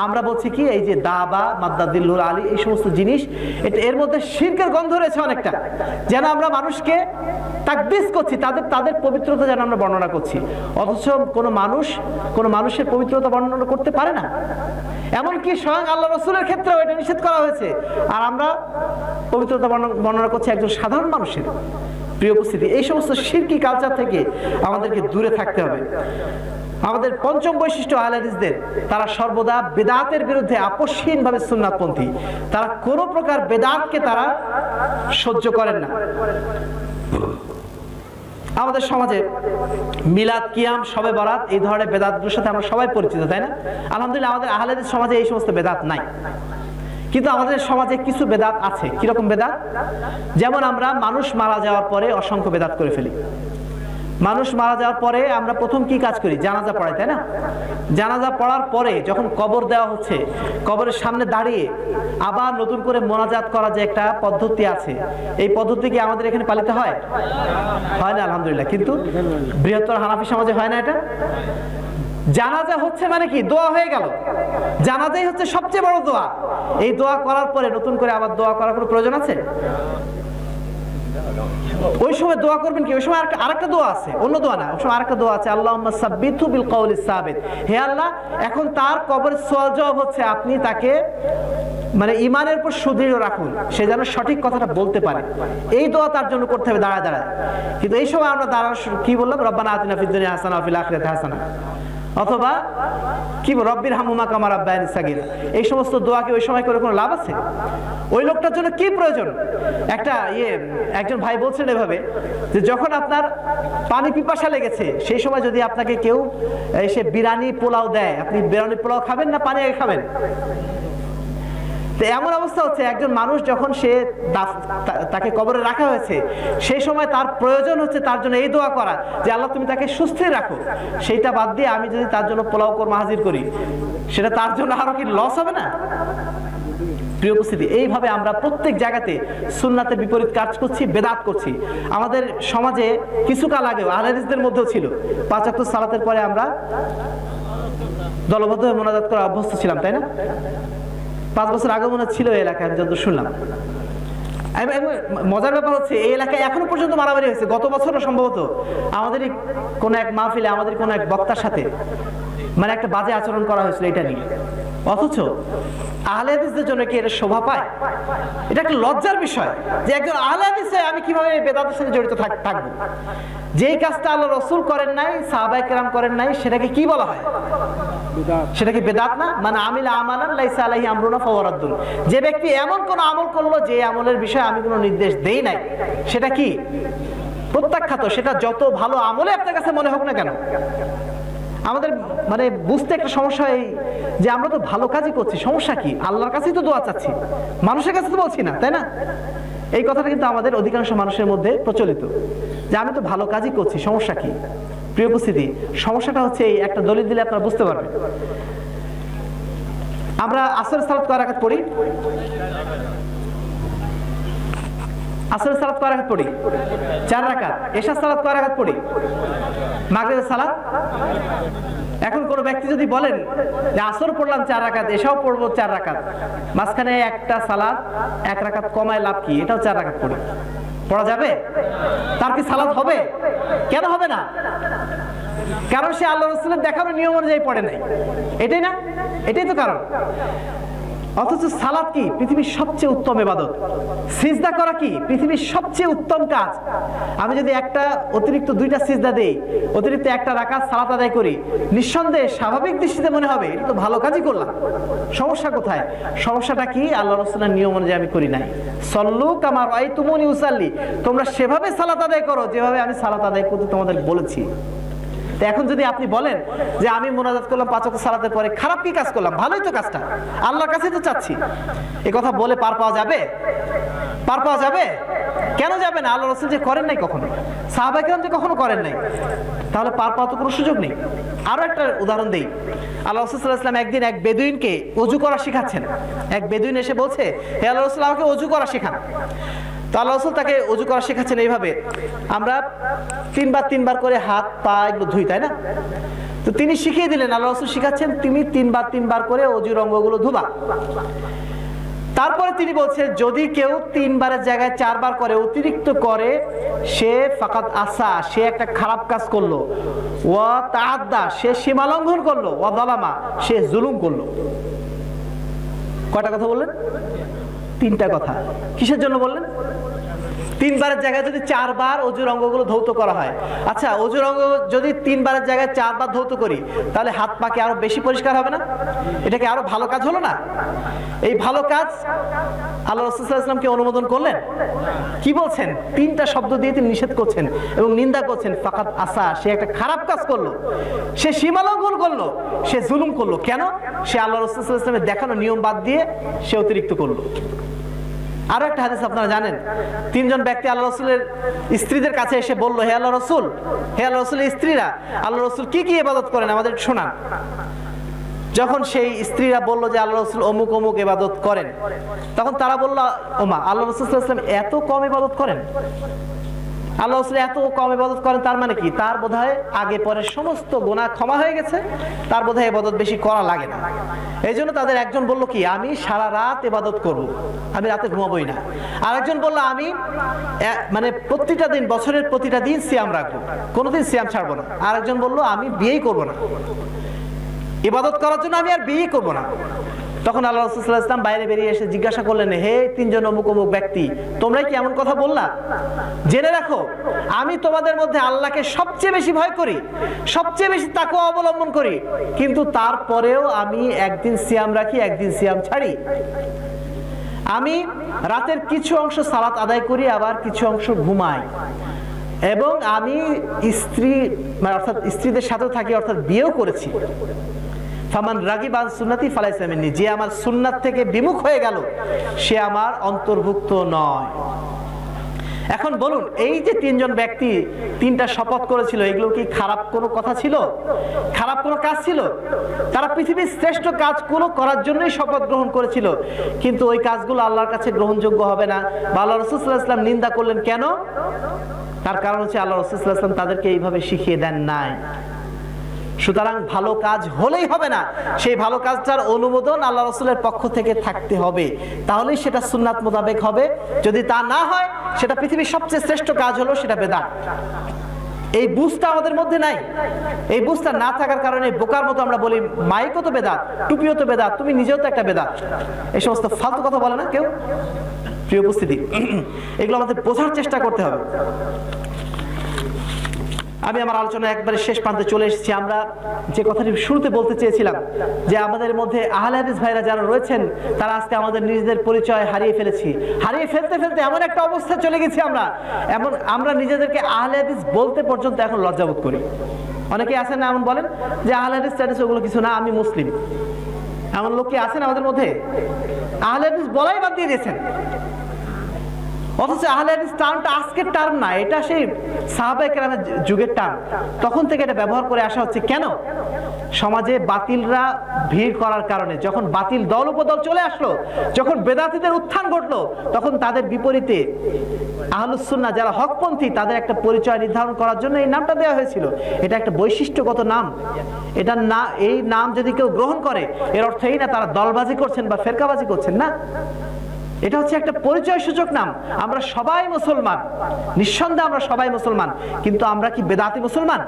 আমরা বলছি কি এই যে দাবা মাদ্দাদিল্লুল আলী এই সমস্ত জিনিস, এর মধ্যে শিরকের গন্ধ রয়েছে অনেকটা, যেন আমরা মানুষকে তাকদিস করছি, তাদের পবিত্রতা যেন আমরা বর্ণনা করছি, অথচ কোনো মানুষের পবিত্রতা বর্ণনা করতে পারে না। এমনকি স্বয়ং আল্লাহ রাসূলের ক্ষেত্রেও এটা নিষেধ করা হয়েছে, আর আমরা পবিত্রতা বর্ণনা করছি একজন সাধারণ মানুষের। প্রিয় উপস্থিতি, এই সমস্ত শিরকি কালচার থেকে আমাদেরকে দূরে থাকতে হবে। আমাদের পঞ্চম বৈশিষ্ট্য আহলে হাদিসদের, তারা সর্বদা বেদাতের বিরুদ্ধে আপোষহীনভাবে সুন্নাতপন্থী। তারা কোনো প্রকার বেদাতকে তারা সহ্য করেন না। আমাদের সমাজে মিলাদ, কিয়াম, শবে বরাত এই ধরনের বেদাতগুলোর সাথে আমরা সবাই পরিচিত, তাই না? আলহামদুলিল্লাহ আমাদের আহলে হাদিস সমাজে এই সমস্ত বেদাত নাই, কিন্তু আমাদের সমাজে কিছু বেদাত আছে। কিরকম বেদাত? যেমন আমরা মানুষ মারা যাওয়ার পরে অসংখ্য বেদাত করে ফেলি। মানুষ মারা যাওয়ার পরে আমরা প্রথম কি কাজ করি? জানাজা পড়াই, তাই না? জানাজা পড়ার পরে যখন কবর দেওয়া হচ্ছে, কবরের সামনে দাঁড়িয়ে আবার নতুন করে মোনাজাত করা যে একটা পদ্ধতি আছে, এই পদ্ধতি কি আমাদের এখানে পালিত হয়? হয় না আলহামদুলিল্লাহ। কিন্তু বৃহত্তর হানাফি সমাজে হয় না এটা। জানাজা হচ্ছে মানে কি? দোয়া হয়ে গেল। জানাজাই হচ্ছে সবচেয়ে বড় দোয়া। এই দোয়া করার পরে নতুন করে আবার দোয়া করার কোনো প্রয়োজন আছে? ওই সময় দোয়া করবেন কি? ওই সময় আরেকটা দোয়া আছে, অন্য দোয়া না, ওই সময় আরেকটা দোয়া আছে, আল্লাহুম্মা সাব্বিতহু বিল কওলিস সাবিত। হে আল্লাহ, এখন তার কবরের সওয়াল জবাব হচ্ছে, আপনি তাকে মানে ঈমানের উপর সুদৃঢ় রাখুন, সে যেন সঠিক কথাটা বলতে পারে। এই দোয়া তার জন্য করতে হবে দাঁড়ায় দাঁড়ায়। কিন্তু এই সময় আমরা কি বললাম? রব্বানা আতিনা ফিদ দুনিয়া হাসানাহ ওয়া ফিল আখিরাতি হাসানাহ, অথবা কি রব্বির হামহুমা কামা রাব্বায়ানি সাগীরা। এই সমস্ত দোয়াকে ওই সময় করে কোনো লাভ আছে? ওই লোকটার জন্য কি প্রয়োজন? একজন ভাই বলছেন এভাবে যে যখন আপনার পানি পিপাসা লেগেছে, সেই সময় যদি আপনাকে কেউ এসে বিরিয়ানি পোলাও দেয়, আপনি বিরিয়ানি পোলাও খাবেন না পানি আগে খাবেন? তো এমন অবস্থা হচ্ছে, একজন মানুষ যখন তাকে কবরে রাখা হয়েছে, সেই সময় তার প্রয়োজন হচ্ছে তার জন্য এই দোয়া করা যে আল্লাহ তুমি তাকে সুস্থির রাখো। সেইটা বাদ দিয়ে আমি যদি তার জন্য পোলাও কোরমা হাজির করি, সেটা তার জন্য আরো কি লস হবে না? প্রিয় উপস্থিতি, এইভাবে আমরা প্রত্যেক জায়গাতে সুন্নাতের বিপরীত কাজ করছি, বেদাত করছি। আমাদের সমাজে কিছু কাল আগেও আহলে হাদিসদের মধ্যেও ছিল, 5 ওয়াক্ত সালাতের পরে আমরা দলবদ্ধভাবে মোনাজাত করা অভ্যস্ত ছিলাম, তাই না? 5 বছর আগে মনে ছিল এই এলাকায়, আমি যত শুনলাম। মজার ব্যাপার হচ্ছে, এই এলাকায় এখনো পর্যন্ত মারামারি হয়েছে। গত বছরও সম্ভবত আমাদেরই কোনো এক মাহফিলে আমাদের কোনো এক বক্তার সাথে মানে একটা বাজে আচরণ করা হয়েছিল এটা নিয়ে। অথচ আহলে হাদিসদের জন্য কি এটা শোভা পায়? এটা একটা লজ্জার বিষয় যে একজন আহলে হাদিস হয়ে আমি কিভাবে বেদাতের সাথে জড়িত থাকবো। যেই কাজটা আল্লাহ রাসূল করেন নাই, সাহাবায়ে কেরাম করেন নাই, সেটাকে কি বলা হয়? সেটা কি বেদাত না? মানে আমিলা আমালান লাইসা আলাইহি আমরুনা ফাহুয়া রাদ্দুন। যে ব্যক্তি এমন কোন আমল করলো যে আমলের বিষয়ে আমি কোনো নির্দেশ দেই নাই, সেটা কি? প্রত্যাখ্যাত। সেটা যত ভালো আমলে আপনার কাছে মনে হোক না কেন। আমাদের মানে বুঝতে একটা সমস্যা এই যে আমরা তো ভালো কাজই করছি, সমস্যা কি? আল্লাহর কাছেই তো দোয়া চাচ্ছি, মানুষের কাছে তো বলছি না, তাই না? এই কথাটা কিন্তু আমাদের অধিকাংশ মানুষের মধ্যে প্রচলিত যে আমি তো ভালো কাজই করছি, সমস্যা কি? প্রিয় উপস্থিতি, সমস্যাটা হচ্ছে এই, একটা দলিল দিলে আপনারা বুঝতে পারবেন। আমরা আসরের সালাত কয় রাকাত পড়ি? আসরের সালাত কয় রাকাত পড়ি? 4 রাকাত। এশার সালাত কয় রাকাত পড়ি? মাগরিবের সালাত। এখন কোন ব্যক্তি যদি বলেন যে আসর পড়লাম 4 রাকাত, এশাও পড়বো 4 রাকাত, মাঝখানে একটা সালাত 1 রাকাত কমায় লাভ কি? এটাও 4 রাকাত পড়ি, পড়া যাবে? তার কি সালাত হবে? কেন হবে না? কারণ সে আল্লাহ রাসূলের দেখানো নিয়ম অনুযায়ী পড়ে নাই, এটাই না? এটাই তো কারণ। অথচ সালাত কি? পৃথিবীর সবচেয়ে উত্তম ইবাদত। সিজদা করা কি? পৃথিবীর সবচেয়ে উত্তম কাজ। আমি যদি একটা অতিরিক্ত 2টা সিজদা দেই, অতিরিক্ত 1টা রাকাত সালাত আদায় করি, নিঃসন্দেহে স্বাভাবিক দৃষ্টিতে মনে হবে এটা তো ভালো কাজই করলাম। সমস্যা কোথায়? সমস্যাটা কি? আল্লাহ রাসূলের নিয়ম অনুযায়ী আমি করি নাই। সল্লু কামা রাআইতুমুনি উসাল্লি, তোমরা সেভাবে সালাত আদায় করো যেভাবে আমি সালাত আদায় করতে তোমাদের বলেছি। এখন যদি আপনি বলেন যে আমি মোনাজাত করলাম 5 ওয়াক্ত সালাতের পরে, খারাপ কি কাজ করলাম? ভালোই তো কাজটা, আল্লাহর কাছে তো চাচ্ছি। এই কথা বলে পার পাওয়া যাবে? পার পাওয়া যাবে? কেন যাবে না? আল্লাহ রাসূল যে করেন নাই কখনো, সাহাবায়ে কেরাম যে কখনো করেন নাই, তাহলে পার পাওয়ার তো কোনো সুযোগ নেই। আরো একটা উদাহরণ দেই। আল্লাহ রাসূল সাল্লাল্লাহু আলাইহি ওয়াসাল্লাম একদিন এক বেদুইনকে ওযু করা শেখাচ্ছেন। এক বেদুইন এসে বলছে, হে আল্লাহ রাসূল, আমাকে ওযু করা শেখান। তো আল্লাহ রাসূল তাকে ওযু করা শেখাচ্ছেন এইভাবে। আমরা তিনবার করে হাত পা এগুলো ধুই, তাই না? তো তিনি শিখিয়ে দিলেন, আল্লাহ রাসূল শিখাচ্ছেন তুমি তিনবার করে অজুর অঙ্গগুলো ধুবা। তারপরে তিনি বলছেন যদি কেউ 3 বারের জায়গায় 4 বার করে, অতিরিক্ত করে, সে ফাকাদ আসা, সে একটা খারাপ কাজ করলো, ওয়া তাআদ্দা, সে সীমা লঙ্ঘন করলো, ওয়া যালামা, সে জুলুম করলো। কয়টা কথা বললেন? 3টা কথা। কিসের জন্য বললেন? 3 বারের জায়গায় যদি 4 বার অজুর অঙ্গগুলো ধৌত করা হয়। আচ্ছা, অজুর অঙ্গ যদি 3 বারের জায়গায় 4 বার ধৌত করি, তাহলে হাত পা কি আরো বেশি পরিষ্কার হবে না? এটা কি আরো ভালো কাজ হলো না? এই ভালো কাজ আল্লাহ রাসূল সাল্লাল্লাহু আলাইহি ওয়াসাল্লামকে অনুমোদন করলেন। কি বলছেন? 3টা শব্দ দিয়ে তিনি নিষেধ করছেন এবং নিন্দা করছেন। ফাকাদ আসা, সে একটা খারাপ কাজ করলো, সে সীমা লঙ্ঘন করলো, সে জুলুম করলো। কেন? সে আল্লাহ রাসূল সাল্লাল্লাহু আলাইহি ওয়াসাল্লামের দেখানো নিয়ম বাদ দিয়ে সে অতিরিক্ত করলো। আরো একটা হাদিস আপনারা জানেন, 3 জন ব্যক্তি আল্লাহ রাসূলের স্ত্রীদের কাছে এসে বলল, হে আল্লাহ রাসূল, হে আল্লাহ রাসূলের স্ত্রীরা, আল্লাহ রাসূল কি কি ইবাদত করেন আমাদের শোনান। যখন সেই স্ত্রীরা বলল যে আল্লাহ রাসূল অমুক অমুক ইবাদত করেন, তখন তারা বলল, ওমা, আল্লাহ রাসূল সাল্লাল্লাহু আলাইহি ওয়াসাল্লাম এত কম ইবাদত করেন? আল্লাহ রাসূল এত কম ইবাদত করেন, তার মানে কি? তার বোধহয় আগে পরে সমস্ত গুনাহ ক্ষমা হয়ে গেছে, তার বোধহয় ইবাদত বেশি করা লাগে না। এই জন্য তাদের একজন বলল কি, আমি সারা রাত ইবাদত করব, আমি রাতে ঘুমাবোই না। আরেকজন বলল আমি মানে প্রতিটা দিন, বছরের প্রতিটা দিন সিয়াম রাখবো, কোনোদিন সিয়াম ছাড়বো না। আরেকজন বলল আমি বিয়েই করবো না, ইবাদত করার জন্য আমি আর বিয়ে করব না। তখন আল্লাহ রাসূল সাল্লাল্লাহু আলাইহি ওয়াসাল্লাম বাইরে বেরিয়ে এসে জিজ্ঞাসা করলেন, হে 3 জন অমুক অমুক ব্যক্তি, তোমরাই কি এমন কথা বললা? জেনে রাখো, আমি তোমাদের মধ্যে আল্লাহকে সবচেয়ে বেশি ভয় করি, সবচেয়ে বেশি তাকওয়া অবলম্বন করি, কিন্তু তারপরেও আমি একদিন সিয়াম রাখি, একদিন সিয়াম ছাড়ি। আমি রাতের কিছু অংশ সালাত আদায় করি, আবার কিছু অংশ ঘুমাই, এবং আমি অর্থাৎ স্ত্রীদের সাথেও থাকি, অর্থাৎ বিয়েও করেছি। ফামান রাগিবা আন সুন্নতি ফালাইসা মিন্নি, যে আমার সুন্নাত থেকে বিমুখ হয়ে গেল সে আমার অন্তর্ভুক্ত নয়। এখন বলুন, এই যে 3 জন ব্যক্তি 3টা শপথ করেছিল, এগুলো কি খারাপ কোনো কথা ছিল? খারাপ কোনো কাজ ছিল? তারা পৃথিবীর শ্রেষ্ঠ কাজগুলো করার জন্যই শপথ গ্রহণ করেছিল, কিন্তু ওই কাজগুলো আল্লাহর কাছে গ্রহণযোগ্য হবে না, বা আল্লাহ রাসূল সাল্লাল্লাহু আলাইহি ওয়াসাল্লাম নিন্দা করলেন। কেন? তার কারণ হচ্ছে আল্লাহ রাসূল সাল্লাল্লাহু আলাইহি ওয়াসাল্লাম তাদেরকে এইভাবে শিখিয়ে দেন নাই। সুতরাং ভালো কাজ হলেই হবে না, সেই ভালো কাজটার অনুমোদন আল্লাহ রাসূলের পক্ষ থেকে থাকতে হবে, তাহলেই সেটা সুন্নাত মোতাবেক হবে। যদি তা না হয়, সেটা পৃথিবীর সবচেয়ে শ্রেষ্ঠ কাজ হলো সেটা বেদাত। এই বুঝটা আমাদের মধ্যে নাই। এই বুঝটা না থাকার কারণে বোকার মতো আমরা বলি, মাইকও তো বেদাত, টুপিও তো বেদাত, তুমি নিজেও তো একটা বেদাত। এই সমস্ত ফালতু কথা বলে না কেউ? প্রিয় উপস্থিতি, এগুলো আমাদের বোঝার চেষ্টা করতে হবে। আমি আমার আলোচনা একবারে শেষ প্রান্তে চলে এসেছি। আমরা যে কথাটি শুরুতে বলতে চেয়েছিলাম, যে আমাদের মধ্যে আহলে হাদিস ভাইরা যারা রয়েছেন, তারা আজকে আমাদের নিজেদের পরিচয় হারিয়ে ফেলেছি। হারিয়ে ফেলতে ফেলতে এমন একটা অবস্থা চলে গেছি আমরা নিজেদেরকে আহলে হাদিস বলতে পর্যন্ত এখন লজ্জাবোধ করি। অনেকে আছেন না, এমন বলেন যে আহলে হাদিস স্ট্যাটাস ওগুলো কিছু না, আমি মুসলিম। এমন লোক কি আছেন আমাদের মধ্যে? আহলে হাদিস বলাই বাদ দিয়ে দিয়েছেন। অথচ আহলে হাদিস টার্মটা আজকের টার্ম না, এটা সেই সাহাবায়ে কেরামের যুগের টার্ম। তখন থেকে এটা ব্যবহার করে আসা হচ্ছে। কেন? সমাজে বাতিলরা ভিড় করার কারণে, যখন বাতিল দল উপদল চলে আসলো, যখন বেদাতীদের উত্থান ঘটলো, তখন তাদের বিপরীতে আহলুস সুন্নাহ যারা হকপন্থী, তাদের একটা পরিচয় নির্ধারণ করার জন্য এই নামটা দেওয়া হয়েছিল। এটা একটা বৈশিষ্ট্যগত নাম। এটা না, এই নাম যদি কেউ গ্রহণ করে, এর অর্থ এই না তারা দলবাজি করছেন বা ফেরকাবাজি করছেন, না। এটা হচ্ছে একটা পরিচয় সূচক নাম। আমরা সবাই মুসলমান, নিঃসন্দেহে আমরা সবাই মুসলমান, কিন্তু আমরা কি বেদাতি মুসলমান?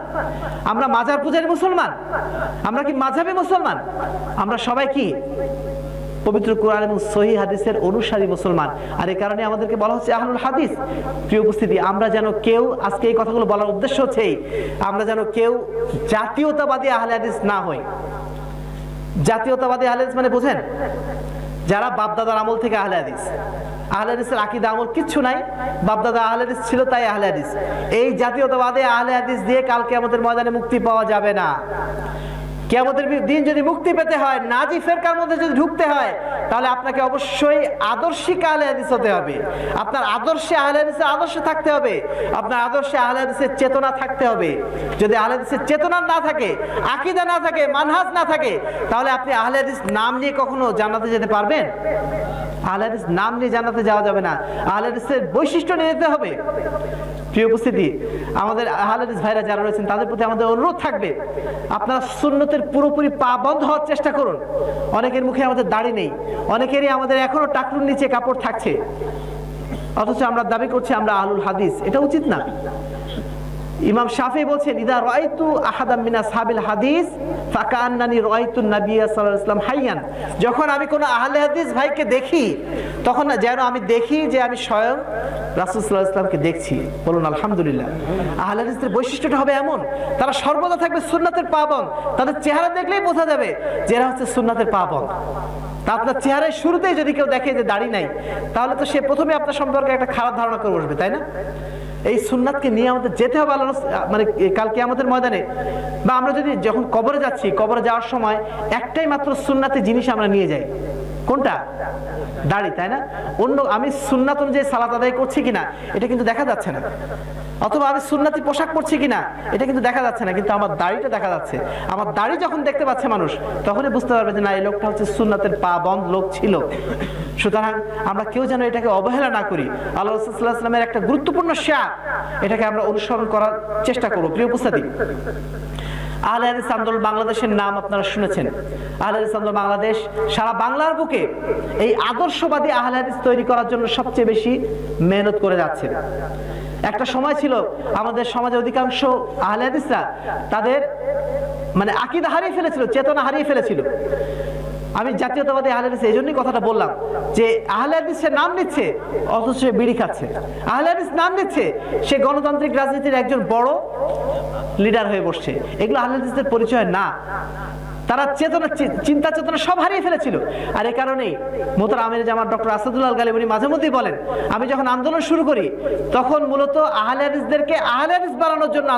আমরা মাজার পূজারী মুসলমান? আমরা কি মাযহাবী মুসলমান? আমরা সবাই কি পবিত্র কোরআন এবং সহিহ হাদিসের অনুসারী মুসলমান। আর এই কারণে আমাদেরকে বলা হচ্ছে আহলুল হাদিস। প্রিয় উপস্থিতি, আমরা যেন কেউ, আজকে এই কথাগুলো বলার উদ্দেশ্য হচ্ছে আমরা যেন কেউ জাতীয়তাবাদী আহলে হাদিস না হই। জাতীয়তাবাদী আহলে হাদিস মানে বোঝেন? যারা বাপদাদার আমল থেকে আহলে হাদিস, আহলে হাদিসের আকীদা আমল কিচ্ছু নাই, বাপদাদা আহলে হাদিস ছিল তাই আহলে হাদিস। এই জাতীয়তাবাদী আহলে হাদিস দিয়ে কাল কিয়ামতের ময়দানে মুক্তি পাওয়া যাবে না। কিয়ামতের দিন যদি মুক্তি পেতে হয়, নাজি ফেরকার মধ্যে যদি ঢুকতে হয়, তাহলে আপনাকে অবশ্যই আদর্শিক আহলে হাদিস হতে হবে। আপনার আদর্শে আহলে হাদিসের আদর্শ থাকতে হবে, আপনার আদর্শে আহলে হাদিসের চেতনা থাকতে হবে। যদি আহলে হাদিসের চেতনা না থাকে, আকীদা না থাকে, মানহাজ না থাকে, তাহলে আপনি আহলে হাদিস নাম নিয়ে কখনো জান্নাতে যেতে পারবেন? আহলে হাদিস নাম নিয়ে জান্নাতে যাওয়া যাবে না, আহলে হাদিসের বৈশিষ্ট্য নিয়ে যেতে হবে। প্রিয় উপস্থিতি, আমাদের আহলে হাদিস ভাইরা যারা রয়েছেন তাদের প্রতি আমাদের অনুরোধ থাকবে, আপনারা সুন্নতের পুরোপুরি পাবন্ধ হওয়ার চেষ্টা করুন। অনেকের মুখে আমাদের দাড়ি নেই, অনেকেরই আমাদের এখনো টাকলুর নিচে কাপড় থাকছে, অথচ আমরা দাবি করছি আমরা আহলুল হাদিস। এটা উচিত না। ইমাম শাফি বলছেন, ইদা রাআইতু আহাদাম মিন আসহাবিল হাদিস ফাকান্নানি রাআইতু নবিয়্য সাল্লাল্লাহু আলাইহি ওয়াসাল্লাম হাইয়ান। যখন আমি কোনো আহলে হাদিস ভাইকে দেখি, তখন যেন আমি দেখি যে আমি স্বয়ং রাসূল সাল্লাল্লাহু আলাইহি ওয়াসাল্লামকে দেখছি। বলুন আলহামদুলিল্লাহ। আহলে হাদিসদের বৈশিষ্ট্যটা হবে এমন, তারা সর্বদা থাকবে সুন্নাতের পাবন্দ। তাদের চেহারা দেখলেই বোঝা যাবে যে এরা হচ্ছে সুন্নাতের পাবন্দ। তা আপনার চেহারায় শুরুতেই যদি কেউ দেখে যে দাড়ি নাই, তাহলে তো সে প্রথমে আপনার সম্পর্কে একটা খারাপ ধারণা করে বসবে, তাই না? এই সুন্নাতকে নিয়ে আমাদের যেতে হবে আল্লাহ, মানে কাল কিয়ামতের ময়দানে, বা আমরা যদি যখন কবরে যাচ্ছি, কবরে যাওয়ার সময় একটাই মাত্র সুন্নাতি জিনিস আমরা নিয়ে যাই। কোনটা? দাড়ি, তাই না? অন্য আমি সুন্নাত অনুযায়ী সালাত আদায় করছি কিনা এটা কিন্তু দেখা যাচ্ছে না, অথবা আমি সুন্নাতি পোশাক পরছি কিনা এটা কিন্তু দেখা যাচ্ছে না, কিন্তু আমার দাড়িটা দেখা যাচ্ছে। আমার দাড়ি যখন দেখতে পাচ্ছে মানুষ, তখনই বুঝতে পারবে যে না, এই লোকটা হচ্ছে সুন্নাতের পাবন্দ লোক ছিল। সুতরাং আমরা কেউ যেন এটাকে অবহেলা না করি। আল্লাহ রাসূল সাল্লাল্লাহু আলাইহি ওয়াসাল্লামের একটা গুরুত্বপূর্ণ শিয়া, এটাকে আমরা অনুসরণ করার চেষ্টা করব। প্রিয় উপস্থিতি, আহলে হাদিস আন্দোলন বাংলাদেশের নাম আপনারা শুনেছেন। আহলে হাদিস আন্দোলন বাংলাদেশ সারা বাংলার বুকে এই আদর্শবাদী আহলে হাদিস তৈরি করার জন্য সবচেয়ে বেশি মেহনত করে যাচ্ছে। একটা সময় ছিল আমাদের সমাজে অধিকাংশ আহলে হাদিসরা তাদের মানে আকীদা হারিয়ে ফেলেছিল, চেতনা হারিয়ে ফেলেছিল। আমি জাতীয়তাবাদী আহলে হাদিস এই জন্যই কথাটা বললাম যে আহলে হাদিসের নাম নিচ্ছে অথচ সে বিড়ি খাচ্ছে। আহলে হাদিস নাম নিচ্ছে, সে গণতান্ত্রিক রাজনীতির একজন বড় লিডার হয়ে বসছে। এগুলো আহলে হাদিসের পরিচয় না। তারা চেতনা, চিন্তা চেতনা সব হারিয়ে ফেলেছিল। আর এই কারণেই মোহতারাম আমির জামাত ডক্টর আসাদুল্লাহ আল গালিব উনি মাঝে মধ্যেই বলেন, আমি যখন আন্দোলন শুরু করি তখন মূলত আহলে হাদিসদেরকে আহলে হাদিস বানানোর জন্য